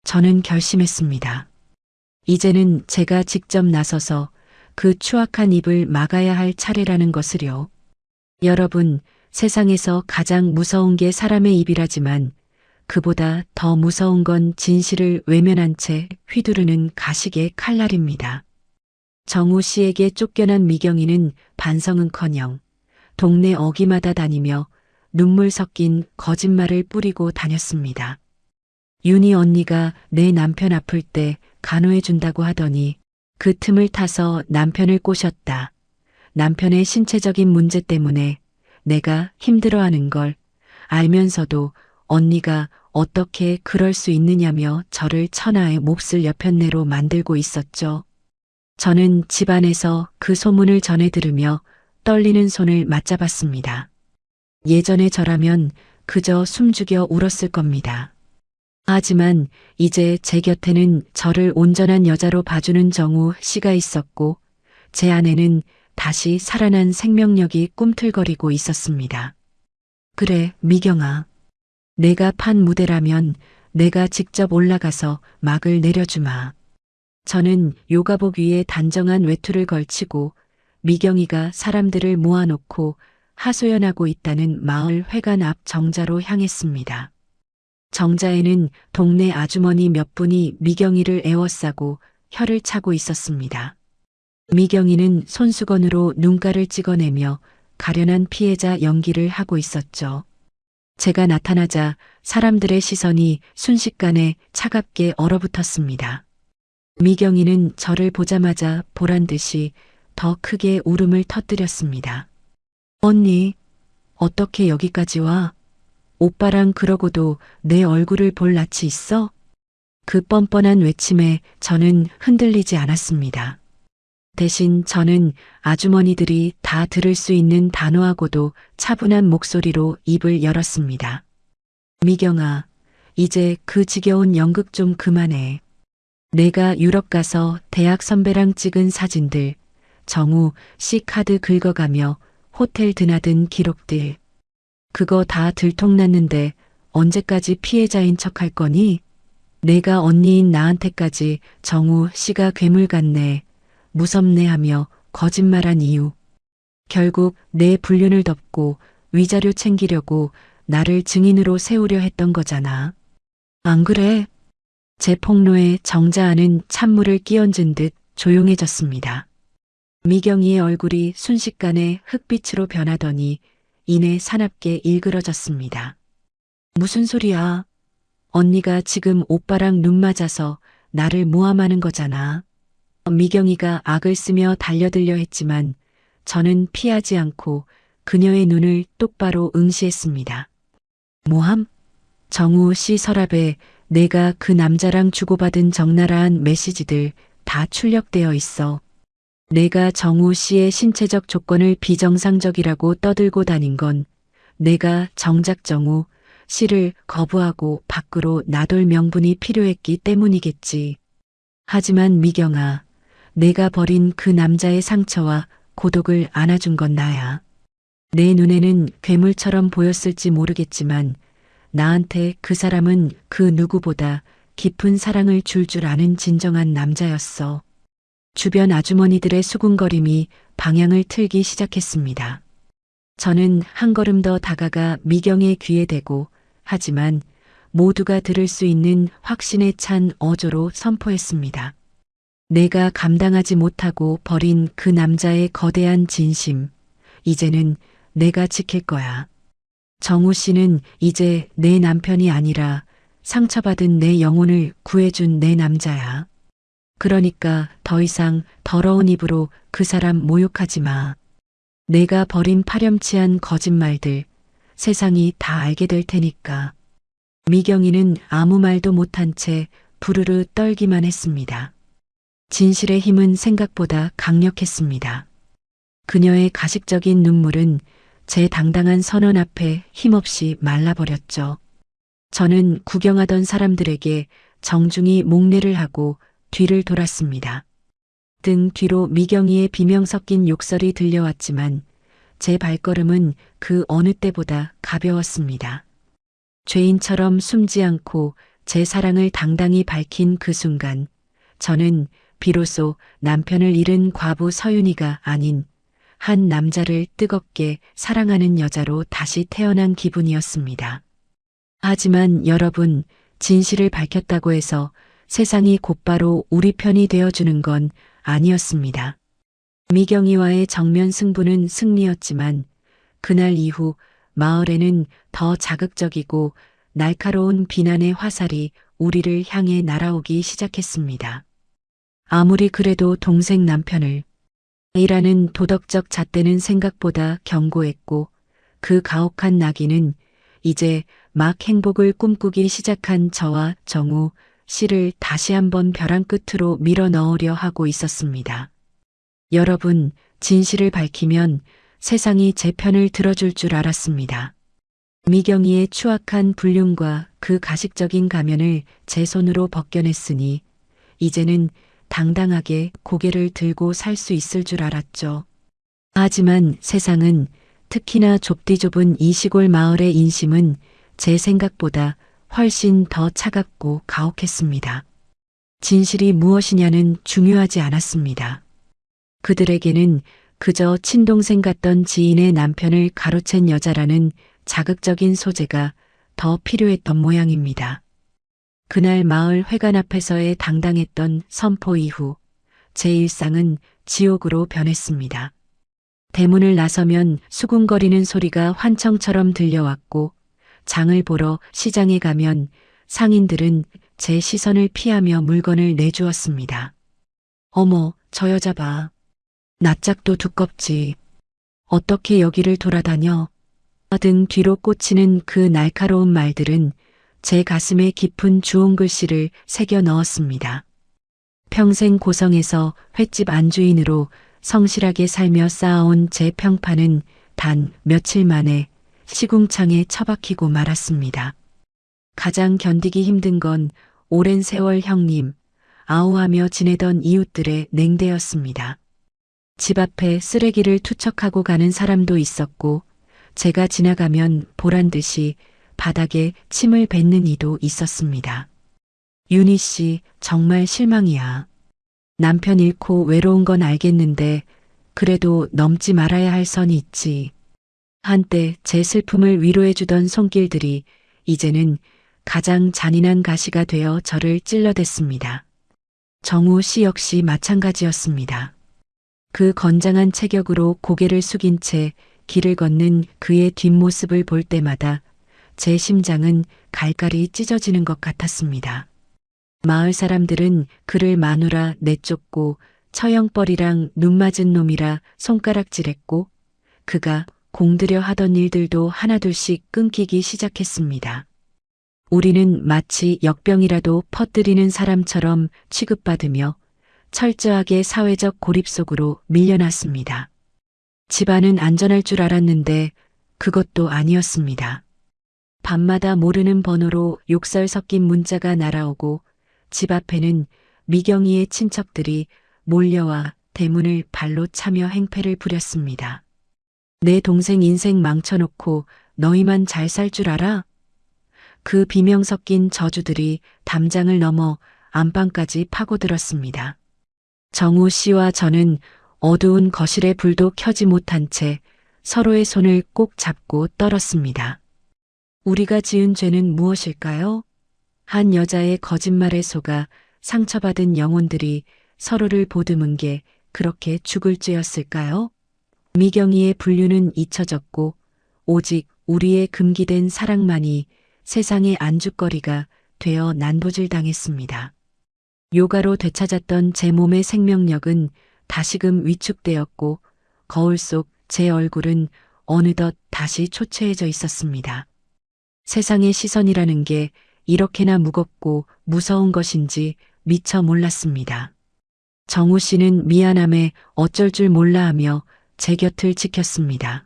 저는 결심했습니다. 이제는 제가 직접 나서서 그 추악한 입을 막아야 할 차례라는 것을요. 여러분, 세상에서 가장 무서운 게 사람의 입이라지만 그보다 더 무서운 건 진실을 외면한 채 휘두르는 가식의 칼날입니다. 정우 씨에게 쫓겨난 미경이는 반성은커녕 동네 어귀마다 다니며 눈물 섞인 거짓말을 뿌리고 다녔습니다. 윤희 언니가 내 남편 아플 때 간호해준다고 하더니 그 틈을 타서 남편을 꼬셨다. 남편의 신체적인 문제 때문에 내가 힘들어하는 걸 알면서도 언니가 어떻게 그럴 수 있느냐며 저를 천하의 몹쓸 여편네로 만들고 있었죠. 저는 집안에서 그 소문을 전해 들으며 떨리는 손을 맞잡았습니다. 예전의 저라면 그저 숨죽여 울었을 겁니다. 하지만 이제 제 곁에는 저를 온전한 여자로 봐주는 정우 씨가 있었고 제 안에는 다시 살아난 생명력이 꿈틀거리고 있었습니다. 그래, 미경아. 내가 판 무대라면 내가 직접 올라가서 막을 내려주마. 저는 요가복 위에 단정한 외투를 걸치고 미경이가 사람들을 모아놓고 하소연하고 있다는 마을 회관 앞 정자로 향했습니다. 정자에는 동네 아주머니 몇 분이 미경이를 애워싸고 혀를 차고 있었습니다. 미경이는 손수건으로 눈가를 찍어내며 가련한 피해자 연기를 하고 있었죠. 제가 나타나자 사람들의 시선이 순식간에 차갑게 얼어붙었습니다. 미경이는 저를 보자마자 보란 듯이 더 크게 울음을 터뜨렸습니다. 언니, 어떻게 여기까지 와? 오빠랑 그러고도 내 얼굴을 볼 낯이 있어? 그 뻔뻔한 외침에 저는 흔들리지 않았습니다. 대신 저는 아주머니들이 다 들을 수 있는 단호하고도 차분한 목소리로 입을 열었습니다. 미경아, 이제 그 지겨운 연극 좀 그만해. 내가 유럽 가서 대학 선배랑 찍은 사진들, 정우 씨 카드 긁어가며 호텔 드나든 기록들. 그거 다 들통났는데 언제까지 피해자인 척 할 거니? 내가 언니인 나한테까지 정우 씨가 괴물 같네, 무섭네 하며 거짓말한 이유. 결국 내 불륜을 덮고 위자료 챙기려고 나를 증인으로 세우려 했던 거잖아. 안 그래? 제 폭로에 정자 안은 찬물을 끼얹은 듯 조용해졌습니다. 미경이의 얼굴이 순식간에 흑빛으로 변하더니 이내 사납게 일그러졌습니다. 무슨 소리야? 언니가 지금 오빠랑 눈 맞아서 나를 모함하는 거잖아. 미경이가 악을 쓰며 달려들려 했지만 저는 피하지 않고 그녀의 눈을 똑바로 응시했습니다. 모함? 정우 씨 서랍에 내가 그 남자랑 주고받은 적나라한 메시지들 다 출력되어 있어. 내가 정우 씨의 신체적 조건을 비정상적이라고 떠들고 다닌 건 내가 정작 정우 씨를 거부하고 밖으로 나돌 명분이 필요했기 때문이겠지. 하지만 미경아, 내가 버린 그 남자의 상처와 고독을 안아준 건 나야. 내 눈에는 괴물처럼 보였을지 모르겠지만 나한테 그 사람은 그 누구보다 깊은 사랑을 줄 아는 진정한 남자였어. 주변 아주머니들의 수군거림이 방향을 틀기 시작했습니다. 저는 한 걸음 더 다가가 미경의 귀에 대고 하지만 모두가 들을 수 있는 확신에 찬 어조로 선포했습니다. 내가 감당하지 못하고 버린 그 남자의 거대한 진심, 이제는 내가 지킬 거야. 정우 씨는 이제 내 남편이 아니라 상처받은 내 영혼을 구해준 내 남자야. 그러니까 더 이상 더러운 입으로 그 사람 모욕하지 마. 내가 버린 파렴치한 거짓말들, 세상이 다 알게 될 테니까. 미경이는 아무 말도 못한 채 부르르 떨기만 했습니다. 진실의 힘은 생각보다 강력했습니다. 그녀의 가식적인 눈물은 제 당당한 선언 앞에 힘없이 말라버렸죠. 저는 구경하던 사람들에게 정중히 목례를 하고 뒤를 돌았습니다. 등 뒤로 미경이의 비명 섞인 욕설이 들려왔지만 제 발걸음은 그 어느 때보다 가벼웠습니다. 죄인처럼 숨지 않고 제 사랑을 당당히 밝힌 그 순간 저는 비로소 남편을 잃은 과부 서윤이가 아닌 한 남자를 뜨겁게 사랑하는 여자로 다시 태어난 기분이었습니다. 하지만 여러분, 진실을 밝혔다고 해서 세상이 곧바로 우리 편이 되어주는 건 아니었습니다. 미경이와의 정면 승부는 승리였지만 그날 이후 마을에는 더 자극적이고 날카로운 비난의 화살이 우리를 향해 날아오기 시작했습니다. 아무리 그래도 동생 남편을 이라는 도덕적 잣대는 생각보다 견고했고 그 가혹한 낙인은 이제 막 행복을 꿈꾸기 시작한 저와 정우 씨를 다시 한번 벼랑 끝으로 밀어 넣으려 하고 있었습니다. 여러분, 진실을 밝히면 세상이 제 편을 들어줄 줄 알았습니다. 미경이의 추악한 불륜과 그 가식적인 가면을 제 손으로 벗겨냈으니 이제는 당당하게 고개를 들고 살 수 있을 줄 알았죠. 하지만 세상은, 특히나 좁디 좁은 이 시골 마을의 인심은 제 생각보다 훨씬 더 차갑고 가혹했습니다. 진실이 무엇이냐는 중요하지 않았습니다. 그들에게는 그저 친동생 같던 지인의 남편을 가로챈 여자라는 자극적인 소재가 더 필요했던 모양입니다. 그날 마을 회관 앞에서의 당당했던 선포 이후 제 일상은 지옥으로 변했습니다. 대문을 나서면 수군거리는 소리가 환청처럼 들려왔고 장을 보러 시장에 가면 상인들은 제 시선을 피하며 물건을 내주었습니다. 어머, 저 여자 봐. 낯짝도 두껍지. 어떻게 여기를 돌아다녀? 등 뒤로 꽂히는 그 날카로운 말들은 제 가슴에 깊은 주홍글씨를 새겨 넣었습니다. 평생 고성에서 횟집 안주인으로 성실하게 살며 쌓아온 제 평판은 단 며칠 만에 시궁창에 처박히고 말았습니다. 가장 견디기 힘든 건 오랜 세월 형님, 아우하며 지내던 이웃들의 냉대였습니다. 집 앞에 쓰레기를 투척하고 가는 사람도 있었고 제가 지나가면 보란듯이 바닥에 침을 뱉는 이도 있었습니다. 윤희 씨, 정말 실망이야. 남편 잃고 외로운 건 알겠는데 그래도 넘지 말아야 할 선이 있지. 한때 제 슬픔을 위로해주던 손길들이 이제는 가장 잔인한 가시가 되어 저를 찔러댔습니다. 정우 씨 역시 마찬가지였습니다. 그 건장한 체격으로 고개를 숙인 채 길을 걷는 그의 뒷모습을 볼 때마다 제 심장은 갈갈이 찢어지는 것 같았습니다. 마을 사람들은 그를 마누라 내쫓고 처형벌이랑 눈 맞은 놈이라 손가락질했고 그가 공들여 하던 일들도 하나둘씩 끊기기 시작했습니다. 우리는 마치 역병이라도 퍼뜨리는 사람처럼 취급받으며 철저하게 사회적 고립 속으로 밀려났습니다. 집안은 안전할 줄 알았는데 그것도 아니었습니다. 밤마다 모르는 번호로 욕설 섞인 문자가 날아오고 집 앞에는 미경이의 친척들이 몰려와 대문을 발로 차며 행패를 부렸습니다. 내 동생 인생 망쳐놓고 너희만 잘 살 줄 알아? 그 비명 섞인 저주들이 담장을 넘어 안방까지 파고들었습니다. 정우 씨와 저는 어두운 거실에 불도 켜지 못한 채 서로의 손을 꼭 잡고 떨었습니다. 우리가 지은 죄는 무엇일까요? 한 여자의 거짓말에 속아 상처받은 영혼들이 서로를 보듬은 게 그렇게 죽을 죄였을까요? 미경이의 분류는 잊혀졌고 오직 우리의 금기된 사랑만이 세상의 안주거리가 되어 난도질당했습니다. 요가로 되찾았던 제 몸의 생명력은 다시금 위축되었고 거울 속 제 얼굴은 어느덧 다시 초췌해져 있었습니다. 세상의 시선이라는 게 이렇게나 무겁고 무서운 것인지 미처 몰랐습니다. 정우 씨는 미안함에 어쩔 줄 몰라 하며 제 곁을 지켰습니다.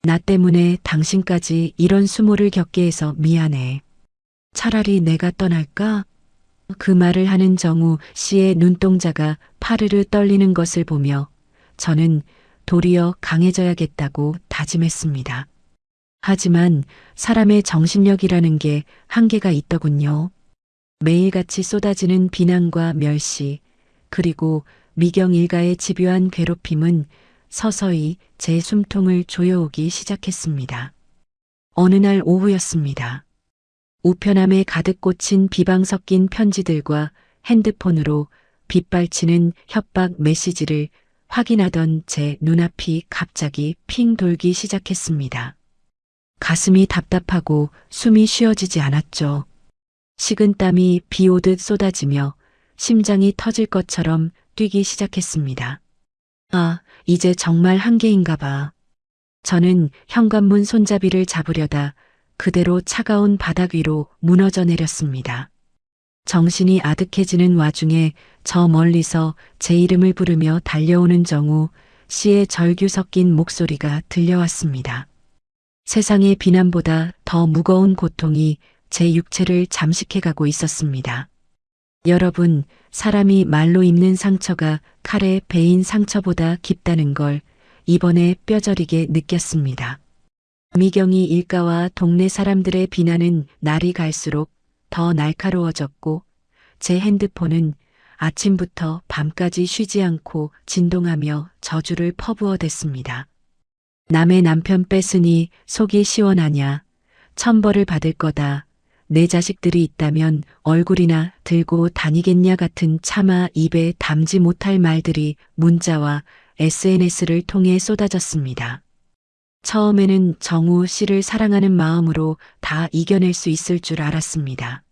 나 때문에 당신까지 이런 수모를 겪게 해서 미안해. 차라리 내가 떠날까? 그 말을 하는 정우 씨의 눈동자가 파르르 떨리는 것을 보며 저는 도리어 강해져야겠다고 다짐했습니다. 하지만 사람의 정신력이라는 게 한계가 있더군요. 매일같이 쏟아지는 비난과 멸시, 그리고 미경 일가의 집요한 괴롭힘은 서서히 제 숨통을 조여오기 시작했습니다. 어느 날 오후였습니다. 우편함에 가득 꽂힌 비방 섞인 편지들과 핸드폰으로 빗발치는 협박 메시지를 확인하던 제 눈앞이 갑자기 핑 돌기 시작했습니다. 가슴이 답답하고 숨이 쉬어지지 않았죠. 식은땀이 비 오듯 쏟아지며 심장이 터질 것처럼 뛰기 시작했습니다. 아, 이제 정말 한계인가 봐. 저는 현관문 손잡이를 잡으려다 그대로 차가운 바닥 위로 무너져 내렸습니다. 정신이 아득해지는 와중에 저 멀리서 제 이름을 부르며 달려오는 정우 씨의 절규 섞인 목소리가 들려왔습니다. 세상의 비난보다 더 무거운 고통이 제 육체를 잠식해가고 있었습니다. 여러분, 사람이 말로 입는 상처가 칼에 베인 상처보다 깊다는 걸 이번에 뼈저리게 느꼈습니다. 미경이 일가와 동네 사람들의 비난은 날이 갈수록 더 날카로워졌고 제 핸드폰은 아침부터 밤까지 쉬지 않고 진동하며 저주를 퍼부어댔습니다. 남의 남편 뺏으니 속이 시원하냐. 천벌을 받을 거다. 내 자식들이 있다면 얼굴이나 들고 다니겠냐 같은 차마 입에 담지 못할 말들이 문자와 SNS를 통해 쏟아졌습니다. 처음에는 정우 씨를 사랑하는 마음으로 다 이겨낼 수 있을 줄 알았습니다.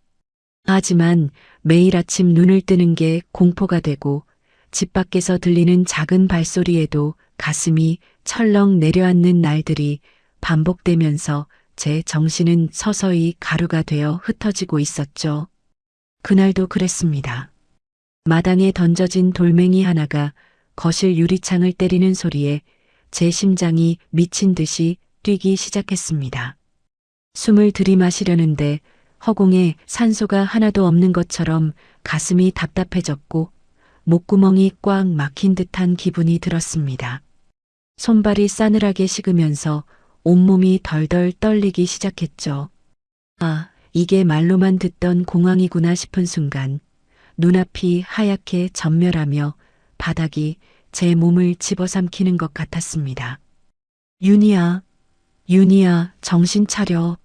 하지만 매일 아침 눈을 뜨는 게 공포가 되고 집 밖에서 들리는 작은 발소리에도 가슴이 철렁 내려앉는 날들이 반복되면서 제 정신은 서서히 가루가 되어 흩어지고 있었죠. 그날도 그랬습니다. 마당에 던져진 돌멩이 하나가 거실 유리창을 때리는 소리에 제 심장이 미친 듯이 뛰기 시작했습니다. 숨을 들이마시려는데 허공에 산소가 하나도 없는 것처럼 가슴이 답답해졌고 목구멍이 꽉 막힌 듯한 기분이 들었습니다. 손발이 싸늘하게 식으면서 온몸이 덜덜 떨리기 시작했죠. 아, 이게 말로만 듣던 공황이구나 싶은 순간 눈앞이 하얗게 전멸하며 바닥이 제 몸을 집어삼키는 것 같았습니다. 윤희야, 윤희야, 정신 차려.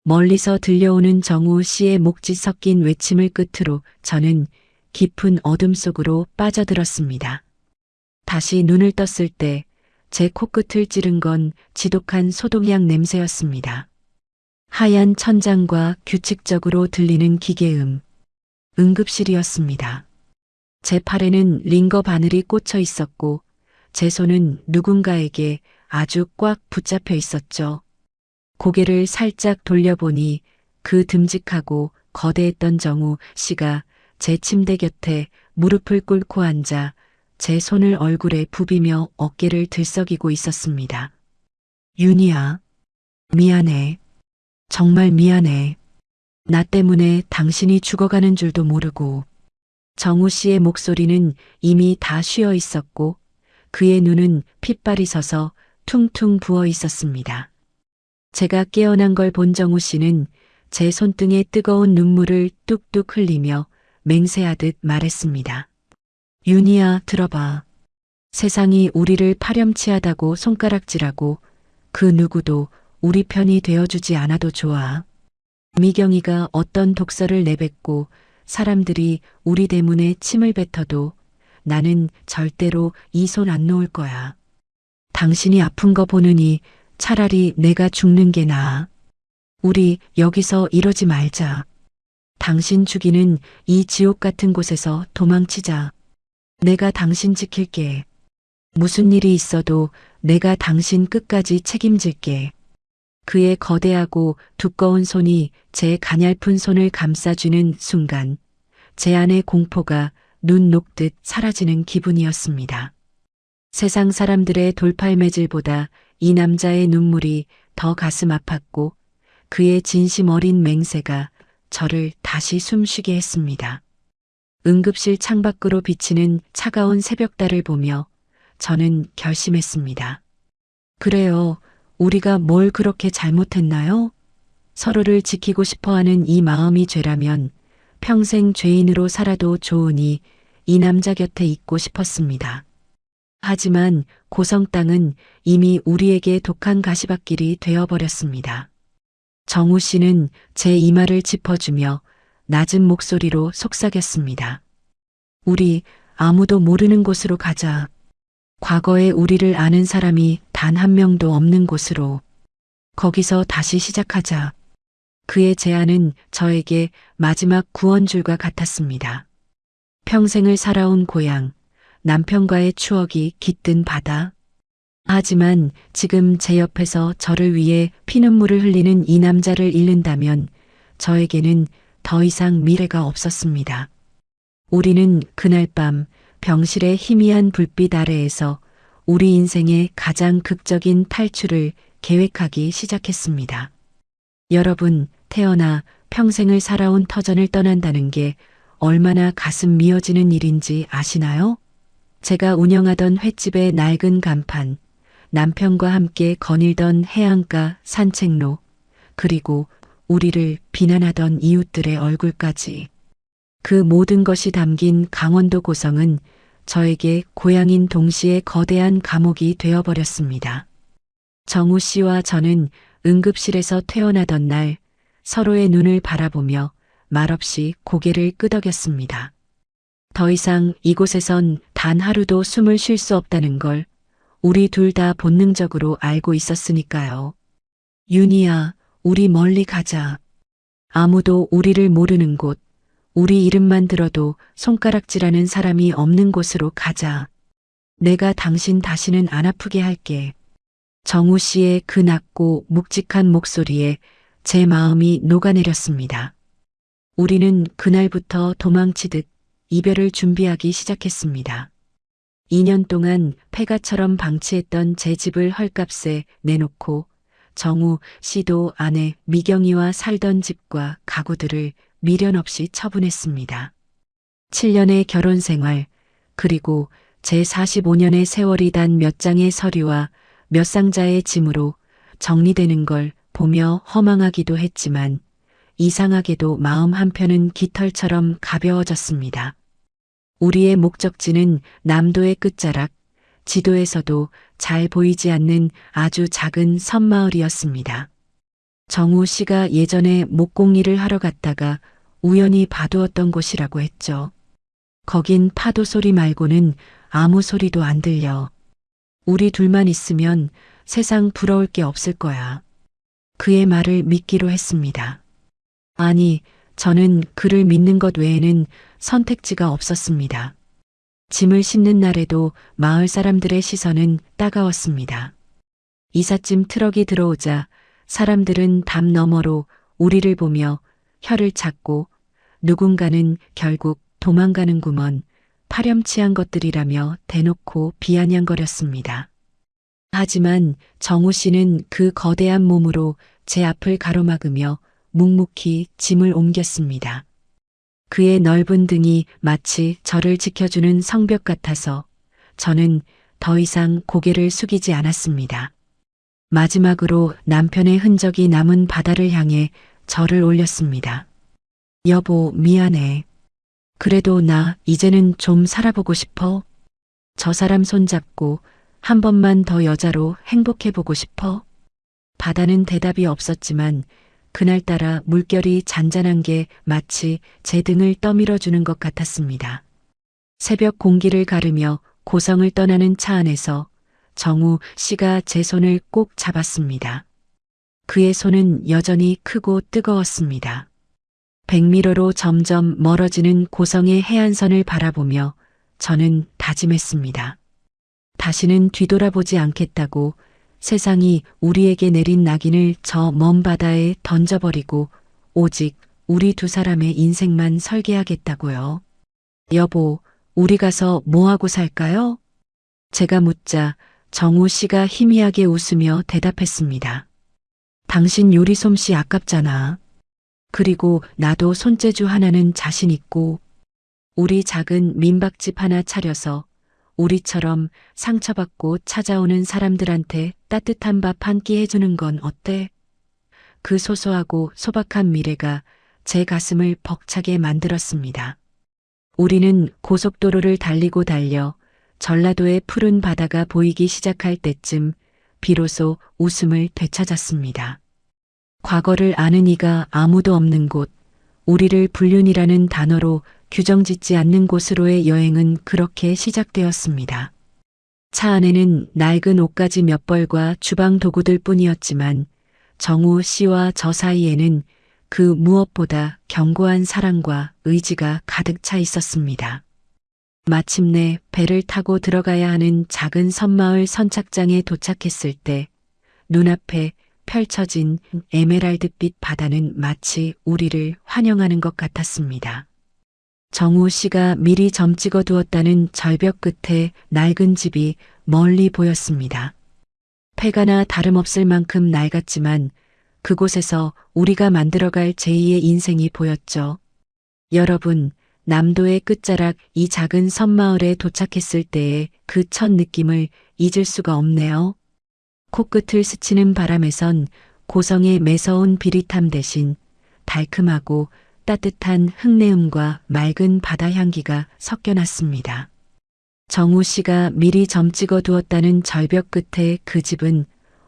멀리서 들려오는 정우 씨의 목짓 섞인 외침을 끝으로 저는 깊은 어둠 속으로 빠져들었습니다. 다시 눈을 떴을 때 제 코끝을 찌른 건 지독한 소독약 냄새였습니다. 하얀 천장과 규칙적으로 들리는 기계음. 응급실이었습니다. 제 팔에는 링거 바늘이 꽂혀 있었고 제 손은 누군가에게 아주 꽉 붙잡혀 있었죠. 고개를 살짝 돌려보니 그 듬직하고 거대했던 정우 씨가 제 침대 곁에 무릎을 꿇고 앉아 제 손을 얼굴에 부비며 어깨를 들썩이고 있었습니다. 윤희야, 미안해. 정말 미안해. 나 때문에 당신이 죽어가는 줄도 모르고. 정우 씨의 목소리는 이미 다 쉬어 있었고 그의 눈은 핏발이 서서 퉁퉁 부어 있었습니다. 제가 깨어난 걸 본 정우 씨는 제 손등에 뜨거운 눈물을 뚝뚝 흘리며 맹세하듯 말했습니다. 윤희야, 들어봐. 세상이 우리를 파렴치하다고 손가락질하고 그 누구도 우리 편이 되어주지 않아도 좋아. 미경이가 어떤 독설을 내뱉고 사람들이 우리 때문에 침을 뱉어도 나는 절대로 이 손 안 놓을 거야. 당신이 아픈 거 보느니 차라리 내가 죽는 게 나아. 우리 여기서 이러지 말자. 당신 죽이는 이 지옥 같은 곳에서 도망치자. 내가 당신 지킬게. 무슨 일이 있어도 내가 당신 끝까지 책임질게. 그의 거대하고 두꺼운 손이 제 가냘픈 손을 감싸주는 순간 제 안의 공포가 눈 녹듯 사라지는 기분이었습니다. 세상 사람들의 돌팔매질보다 이 남자의 눈물이 더 가슴 아팠고 그의 진심 어린 맹세가 저를 다시 숨쉬게 했습니다. 응급실 창밖으로 비치는 차가운 새벽달을 보며 저는 결심했습니다. 그래요. 우리가 뭘 그렇게 잘못했나요? 서로를 지키고 싶어하는 이 마음이 죄라면 평생 죄인으로 살아도 좋으니 이 남자 곁에 있고 싶었습니다. 하지만 고성 땅은 이미 우리에게 독한 가시밭길이 되어버렸습니다. 정우 씨는 제 이마를 짚어주며 낮은 목소리로 속삭였습니다. 우리 아무도 모르는 곳으로 가자. 과거에 우리를 아는 사람이 단 한 명도 없는 곳으로. 거기서 다시 시작하자. 그의 제안은 저에게 마지막 구원줄과 같았습니다. 평생을 살아온 고향, 남편과의 추억이 깃든 바다. 하지만 지금 제 옆에서 저를 위해 피눈물을 흘리는 이 남자를 잃는다면 저에게는 더 이상 미래가 없었습니다. 우리는 그날 밤 병실의 희미한 불빛 아래에서 우리 인생의 가장 극적인 탈출을 계획하기 시작했습니다. 여러분, 태어나 평생을 살아온 터전을 떠난다는 게 얼마나 가슴 미어지는 일인지 아시나요? 제가 운영하던 횟집의 낡은 간판, 남편과 함께 거닐던 해안가 산책로, 그리고 우리를 비난하던 이웃들의 얼굴까지. 그 모든 것이 담긴 강원도 고성은 저에게 고향인 동시에 거대한 감옥이 되어버렸습니다. 정우 씨와 저는 응급실에서 퇴원하던 날 서로의 눈을 바라보며 말없이 고개를 끄덕였습니다. 더 이상 이곳에선 단 하루도 숨을 쉴 수 없다는 걸 우리 둘 다 본능적으로 알고 있었으니까요. 윤희야, 우리 멀리 가자. 아무도 우리를 모르는 곳, 우리 이름만 들어도 손가락질하는 사람이 없는 곳으로 가자. 내가 당신 다시는 안 아프게 할게. 정우 씨의 그 낮고 묵직한 목소리에 제 마음이 녹아내렸습니다. 우리는 그날부터 도망치듯 이별을 준비하기 시작했습니다. 2년 동안 폐가처럼 방치했던 제 집을 헐값에 내놓고 정우 씨도 아내 미경이와 살던 집과 가구들을 미련 없이 처분했습니다. 7년의 결혼 생활, 그리고 제 45년의 세월이 단 몇 장의 서류와 몇 상자의 짐으로 정리되는 걸 보며 허망하기도 했지만 이상하게도 마음 한편은 깃털처럼 가벼워졌습니다. 우리의 목적지는 남도의 끝자락, 지도에서도 잘 보이지 않는 아주 작은 섬마을이었습니다. 정우 씨가 예전에 목공일을 하러 갔다가 우연히 봐두었던 곳이라고 했죠. 거긴 파도 소리 말고는 아무 소리도 안 들려. 우리 둘만 있으면 세상 부러울 게 없을 거야. 그의 말을 믿기로 했습니다. 아니, 저는 그를 믿는 것 외에는 선택지가 없었습니다. 짐을 싣는 날에도 마을 사람들의 시선은 따가웠습니다. 이삿짐 트럭이 들어오자 사람들은 담 너머로 우리를 보며 혀를 찾고 누군가는 결국 도망가는구먼, 파렴치한 것들이라며 대놓고 비아냥거렸습니다. 하지만 정우 씨는 그 거대한 몸으로 제 앞을 가로막으며 묵묵히 짐을 옮겼습니다. 그의 넓은 등이 마치 저를 지켜주는 성벽 같아서 저는 더 이상 고개를 숙이지 않았습니다. 마지막으로 남편의 흔적이 남은 바다를 향해 절을 올렸습니다. 여보, 미안해. 그래도 나 이제는 좀 살아보고 싶어. 저 사람 손잡고 한 번만 더 여자로 행복해보고 싶어. 바다는 대답이 없었지만 그날따라 물결이 잔잔한 게 마치 제 등을 떠밀어주는 것 같았습니다. 새벽 공기를 가르며 고성을 떠나는 차 안에서 정우 씨가 제 손을 꼭 잡았습니다. 그의 손은 여전히 크고 뜨거웠습니다. 백미러로 점점 멀어지는 고성의 해안선을 바라보며 저는 다짐했습니다. 다시는 뒤돌아보지 않겠다고, 세상이 우리에게 내린 낙인을 저 먼 바다에 던져버리고 오직 우리 두 사람의 인생만 설계하겠다고요. 여보, 우리 가서 뭐하고 살까요? 제가 묻자 정우 씨가 희미하게 웃으며 대답했습니다. 당신 요리 솜씨 아깝잖아. 그리고 나도 손재주 하나는 자신 있고, 우리 작은 민박집 하나 차려서 우리처럼 상처받고 찾아오는 사람들한테 따뜻한 밥 한 끼 해주는 건 어때? 그 소소하고 소박한 미래가 제 가슴을 벅차게 만들었습니다. 우리는 고속도로를 달리고 달려 전라도의 푸른 바다가 보이기 시작할 때쯤 비로소 웃음을 되찾았습니다. 과거를 아는 이가 아무도 없는 곳, 우리를 불륜이라는 단어로 규정짓지 않는 곳으로의 여행은 그렇게 시작되었습니다. 차 안에는 낡은 옷가지 몇 벌과 주방 도구들 뿐이었지만 정우 씨와 저 사이에는 그 무엇보다 견고한 사랑과 의지가 가득 차 있었습니다. 마침내 배를 타고 들어가야 하는 작은 섬마을 선착장에 도착했을 때 눈앞에 펼쳐진 에메랄드빛 바다는 마치 우리를 환영하는 것 같았습니다. 정우 씨가 미리 점 찍어 두었다는 절벽 끝에 낡은 집이 멀리 보였습니다. 폐가나 다름없을 만큼 낡았지만 그곳에서 우리가 만들어갈 제2의 인생이 보였죠. 여러분, 남도의 끝자락 이 작은 섬마을에 도착했을 때의 그 첫 느낌을 잊을 수가 없네요. 코끝을 스치는 바람에선 고성의 매서운 비릿함 대신 달큼하고 따뜻한 흙내음과 맑은 바다 향기가 섞여났습니다. 정우 씨가 미리 점 찍어 두었다는 절벽 끝에 그 집은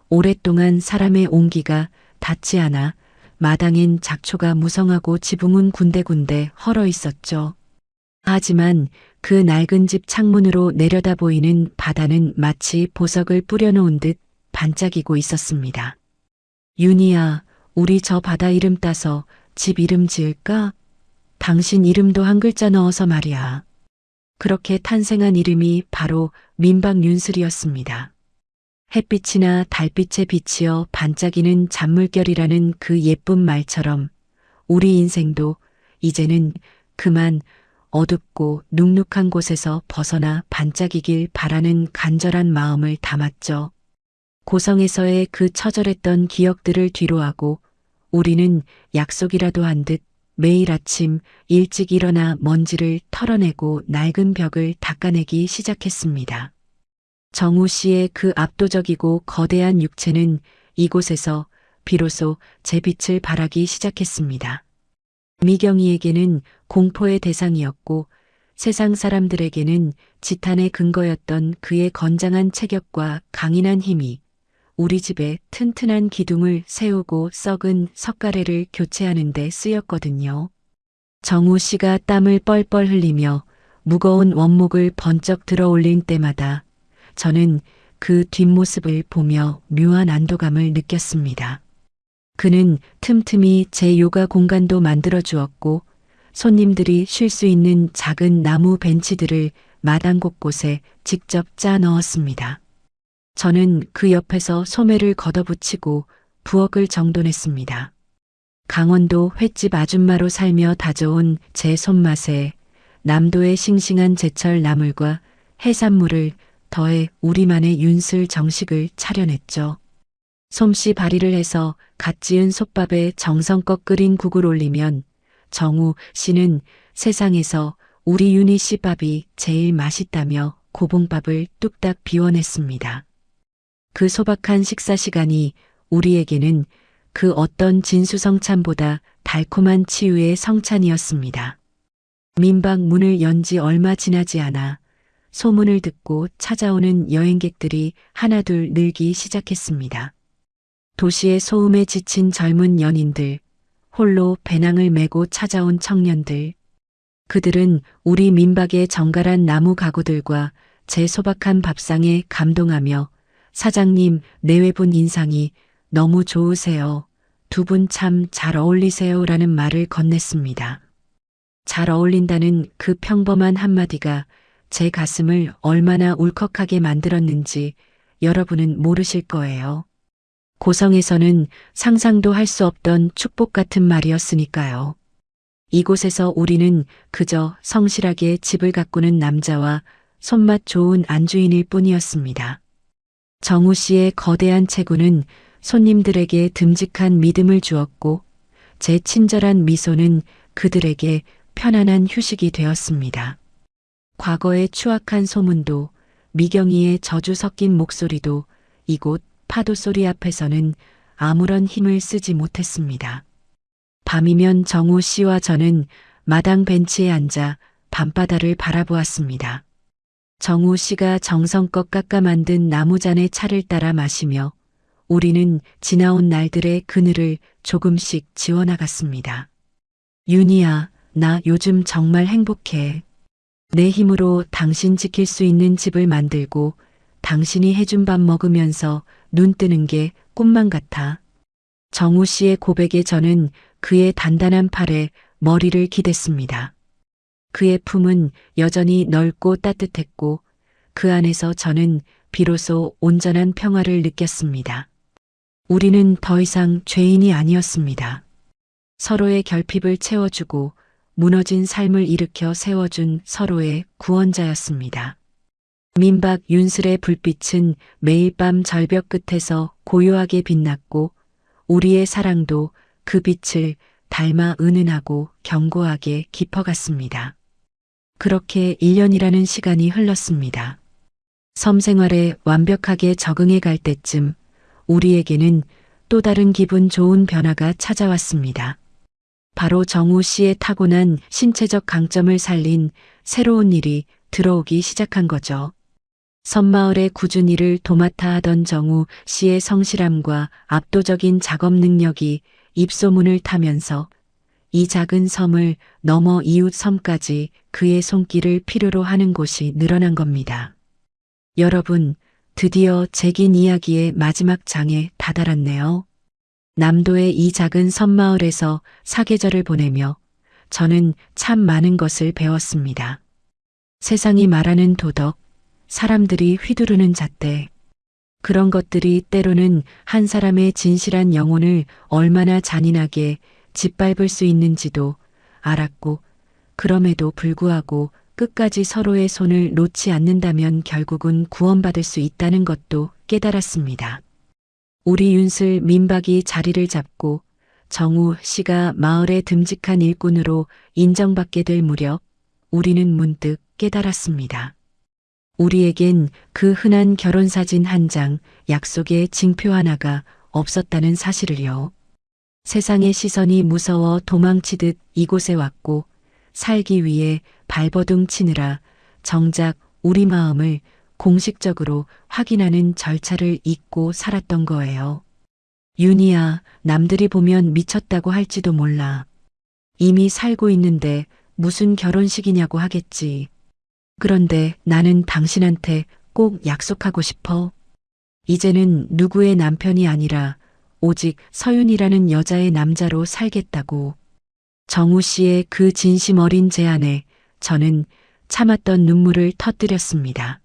오랫동안 사람의 온기가 닿지 않아 마당엔 작초가 무성하고 지붕은 군데군데 헐어 있었죠. 하지만 그 낡은 집 창문으로 내려다 보이는 바다는 마치 보석을 뿌려놓은 듯 반짝이고 있었습니다. 윤희야, 우리 저 바다 이름 따서 집 이름 지을까? 당신 이름도 한 글자 넣어서 말이야. 그렇게 탄생한 이름이 바로 민박윤슬이었습니다. 햇빛이나 달빛에 비치어 반짝이는 잔물결이라는 그 예쁜 말처럼 우리 인생도 이제는 그만 어둡고 눅눅한 곳에서 벗어나 반짝이길 바라는 간절한 마음을 담았죠. 고성에서의 그 처절했던 기억들을 뒤로하고 우리는 약속이라도 한 듯 매일 아침 일찍 일어나 먼지를 털어내고 낡은 벽을 닦아내기 시작했습니다. 정우 씨의 그 압도적이고 거대한 육체는 이곳에서 비로소 제 빛을 발하기 시작했습니다. 미경이에게는 공포의 대상이었고 세상 사람들에게는 지탄의 근거였던 그의 건장한 체격과 강인한 힘이 우리 집에 튼튼한 기둥을 세우고 썩은 석가래를 교체하는 데 쓰였거든요. 정우 씨가 땀을 뻘뻘 흘리며 무거운 원목을 번쩍 들어 올린 때마다 저는 그 뒷모습을 보며 묘한 안도감을 느꼈습니다. 그는 틈틈이 제 요가 공간도 만들어 주었고 손님들이 쉴 수 있는 작은 나무 벤치들을 마당 곳곳에 직접 짜 넣었습니다. 저는 그 옆에서 소매를 걷어붙이고 부엌을 정돈했습니다. 강원도 횟집 아줌마로 살며 다져온 제 손맛에 남도의 싱싱한 제철 나물과 해산물을 더해 우리만의 윤슬 정식을 차려냈죠. 솜씨 발휘를 해서 갓 지은 솥밥에 정성껏 끓인 국을 올리면 정우 씨는 세상에서 우리 윤희 씨 밥이 제일 맛있다며 고봉밥을 뚝딱 비워냈습니다. 그 소박한 식사 시간이 우리에게는 그 어떤 진수성찬보다 달콤한 치유의 성찬이었습니다. 민박 문을 연 지 얼마 지나지 않아 소문을 듣고 찾아오는 여행객들이 하나둘 늘기 시작했습니다. 도시의 소음에 지친 젊은 연인들, 홀로 배낭을 메고 찾아온 청년들. 그들은 우리 민박의 정갈한 나무 가구들과 제 소박한 밥상에 감동하며 사장님, 내외분 인상이 너무 좋으세요. 두 분 참 잘 어울리세요. 라는 말을 건넸습니다. 잘 어울린다는 그 평범한 한마디가 제 가슴을 얼마나 울컥하게 만들었는지 여러분은 모르실 거예요. 고성에서는 상상도 할 수 없던 축복 같은 말이었으니까요. 이곳에서 우리는 그저 성실하게 집을 가꾸는 남자와 손맛 좋은 안주인일 뿐이었습니다. 정우 씨의 거대한 체구는 손님들에게 듬직한 믿음을 주었고 제 친절한 미소는 그들에게 편안한 휴식이 되었습니다. 과거의 추악한 소문도 미경이의 저주 섞인 목소리도 이곳 파도 소리 앞에서는 아무런 힘을 쓰지 못했습니다. 밤이면 정우 씨와 저는 마당 벤치에 앉아 밤바다를 바라보았습니다. 정우 씨가 정성껏 깎아 만든 나무잔의 차를 따라 마시며 우리는 지나온 날들의 그늘을 조금씩 지워나갔습니다. 윤희야, 나 요즘 정말 행복해. 내 힘으로 당신 지킬 수 있는 집을 만들고 당신이 해준 밥 먹으면서 눈 뜨는 게 꿈만 같아. 정우 씨의 고백에 저는 그의 단단한 팔에 머리를 기댔습니다. 그의 품은 여전히 넓고 따뜻했고 그 안에서 저는 비로소 온전한 평화를 느꼈습니다. 우리는 더 이상 죄인이 아니었습니다. 서로의 결핍을 채워주고 무너진 삶을 일으켜 세워준 서로의 구원자였습니다. 민박 윤슬의 불빛은 매일 밤 절벽 끝에서 고요하게 빛났고 우리의 사랑도 그 빛을 닮아 은은하고 견고하게 깊어갔습니다. 그렇게 1년이라는 시간이 흘렀습니다. 섬 생활에 완벽하게 적응해 갈 때쯤 우리에게는 또 다른 기분 좋은 변화가 찾아왔습니다. 바로 정우 씨의 타고난 신체적 강점을 살린 새로운 일이 들어오기 시작한 거죠. 섬마을의 꾸준히 일을 도맡아 하던 정우 씨의 성실함과 압도적인 작업 능력이 입소문을 타면서 이 작은 섬을 넘어 이웃 섬까지 그의 손길을 필요로 하는 곳이 늘어난 겁니다. 여러분, 드디어 제 긴 이야기의 마지막 장에 다다랐네요. 남도의 이 작은 섬마을에서 사계절을 보내며 저는 참 많은 것을 배웠습니다. 세상이 말하는 도덕, 사람들이 휘두르는 잣대, 그런 것들이 때로는 한 사람의 진실한 영혼을 얼마나 잔인하게 짓밟을 수 있는지도 알았고, 그럼에도 불구하고 끝까지 서로의 손을 놓지 않는다면 결국은 구원받을 수 있다는 것도 깨달았습니다. 우리 윤슬 민박이 자리를 잡고 정우 씨가 마을의 듬직한 일꾼으로 인정받게 될 무렵 우리는 문득 깨달았습니다. 우리에겐 그 흔한 결혼사진 한 장, 약속의 징표 하나가 없었다는 사실을요. 세상의 시선이 무서워 도망치듯 이곳에 왔고 살기 위해 발버둥 치느라 정작 우리 마음을 공식적으로 확인하는 절차를 잊고 살았던 거예요. 윤희야, 남들이 보면 미쳤다고 할지도 몰라. 이미 살고 있는데 무슨 결혼식이냐고 하겠지. 그런데 나는 당신한테 꼭 약속하고 싶어. 이제는 누구의 남편이 아니라 오직 서윤이라는 여자의 남자로 살겠다고. 정우 씨의 그 진심 어린 제안에 저는 참았던 눈물을 터뜨렸습니다.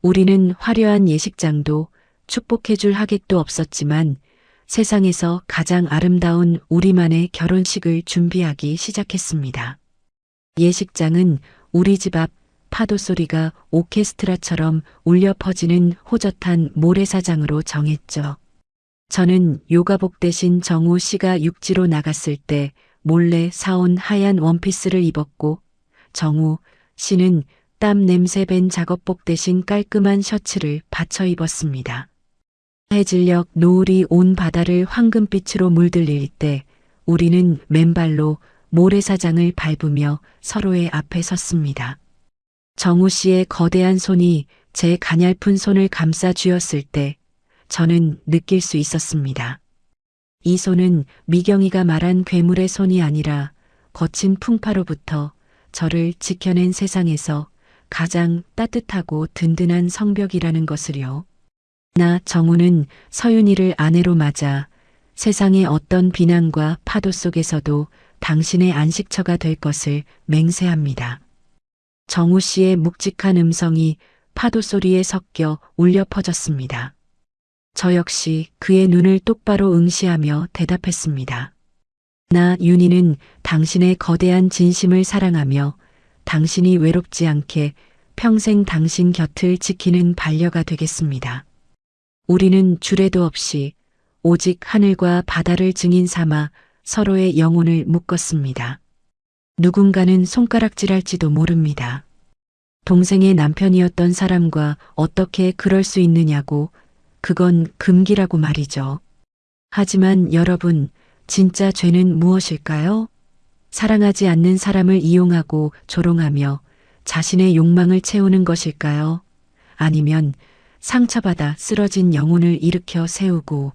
우리는 화려한 예식장도 축복해줄 하객도 없었지만 세상에서 가장 아름다운 우리만의 결혼식을 준비하기 시작했습니다. 예식장은 우리 집 앞 파도 소리가 오케스트라처럼 울려 퍼지는 호젓한 모래사장으로 정했죠. 저는 요가복 대신 정우 씨가 육지로 나갔을 때 몰래 사온 하얀 원피스를 입었고 정우 씨는 땀 냄새 밴 작업복 대신 깔끔한 셔츠를 받쳐 입었습니다. 해질녘 노을이 온 바다를 황금빛으로 물들일 때 우리는 맨발로 모래사장을 밟으며 서로의 앞에 섰습니다. 정우 씨의 거대한 손이 제 가냘픈 손을 감싸 쥐었을 때 저는 느낄 수 있었습니다. 이 손은 미경이가 말한 괴물의 손이 아니라 거친 풍파로부터 저를 지켜낸 세상에서 가장 따뜻하고 든든한 성벽이라는 것을요. 나 정우는 서윤이를 아내로 맞아 세상의 어떤 비난과 파도 속에서도 당신의 안식처가 될 것을 맹세합니다. 정우 씨의 묵직한 음성이 파도 소리에 섞여 울려 퍼졌습니다. 저 역시 그의 눈을 똑바로 응시하며 대답했습니다. 나 윤희는 당신의 거대한 진심을 사랑하며 당신이 외롭지 않게 평생 당신 곁을 지키는 반려가 되겠습니다. 우리는 주례도 없이 오직 하늘과 바다를 증인 삼아 서로의 영혼을 묶었습니다. 누군가는 손가락질할지도 모릅니다. 동생의 남편이었던 사람과 어떻게 그럴 수 있느냐고, 그건 금기라고 말이죠. 하지만 여러분, 진짜 죄는 무엇일까요? 사랑하지 않는 사람을 이용하고 조롱하며 자신의 욕망을 채우는 것일까요? 아니면 상처받아 쓰러진 영혼을 일으켜 세우고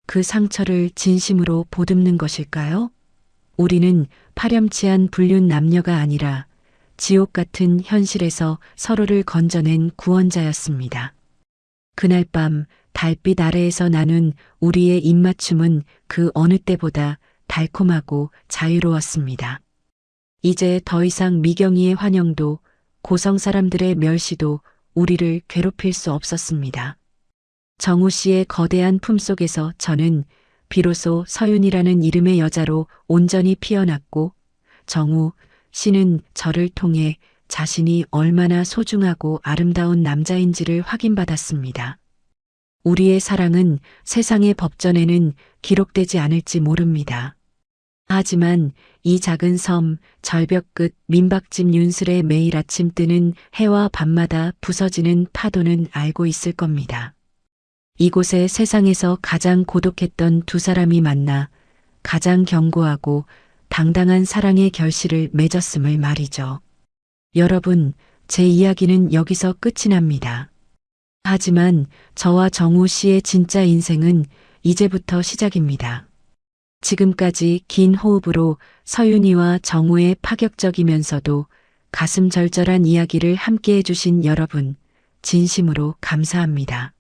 그 상처를 진심으로 보듬는 것일까요? 우리는 파렴치한 불륜 남녀가 아니라 지옥 같은 현실에서 서로를 건져낸 구원자였습니다. 그날 밤 달빛 아래에서 나눈 우리의 입맞춤은 그 어느 때보다 달콤하고 자유로웠습니다. 이제 더 이상 미경이의 환영도 고성 사람들의 멸시도 우리를 괴롭힐 수 없었습니다. 정우 씨의 거대한 품속에서 저는 비로소 서윤이라는 이름의 여자로 온전히 피어났고 정우 씨는 저를 통해 자신이 얼마나 소중하고 아름다운 남자인지를 확인받았습니다. 우리의 사랑은 세상의 법전에는 기록되지 않을지 모릅니다. 하지만 이 작은 섬 절벽 끝 민박집 윤슬의 매일 아침 뜨는 해와 밤마다 부서지는 파도는 알고 있을 겁니다. 이곳에 세상에서 가장 고독했던 두 사람이 만나 가장 견고하고 당당한 사랑의 결실을 맺었음을 말이죠. 여러분, 제 이야기는 여기서 끝이 납니다. 하지만 저와 정우 씨의 진짜 인생은 이제부터 시작입니다. 지금까지 긴 호흡으로 서윤이와 정우의 파격적이면서도 가슴 절절한 이야기를 함께 해주신 여러분, 진심으로 감사합니다.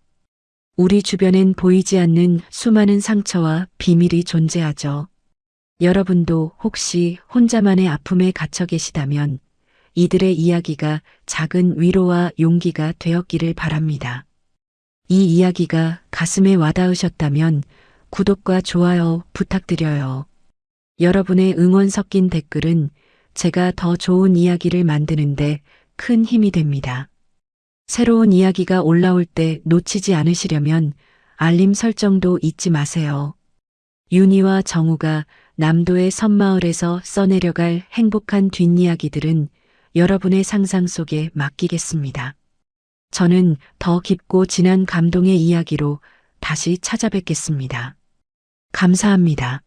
우리 주변엔 보이지 않는 수많은 상처와 비밀이 존재하죠. 여러분도 혹시 혼자만의 아픔에 갇혀 계시다면 이들의 이야기가 작은 위로와 용기가 되었기를 바랍니다. 이 이야기가 가슴에 와닿으셨다면 구독과 좋아요 부탁드려요. 여러분의 응원 섞인 댓글은 제가 더 좋은 이야기를 만드는데 큰 힘이 됩니다. 새로운 이야기가 올라올 때 놓치지 않으시려면 알림 설정도 잊지 마세요. 윤희와 정우가 남도의 섬마을에서 써내려갈 행복한 뒷이야기들은 여러분의 상상 속에 맡기겠습니다. 저는 더 깊고 진한 감동의 이야기로 다시 찾아뵙겠습니다. 감사합니다.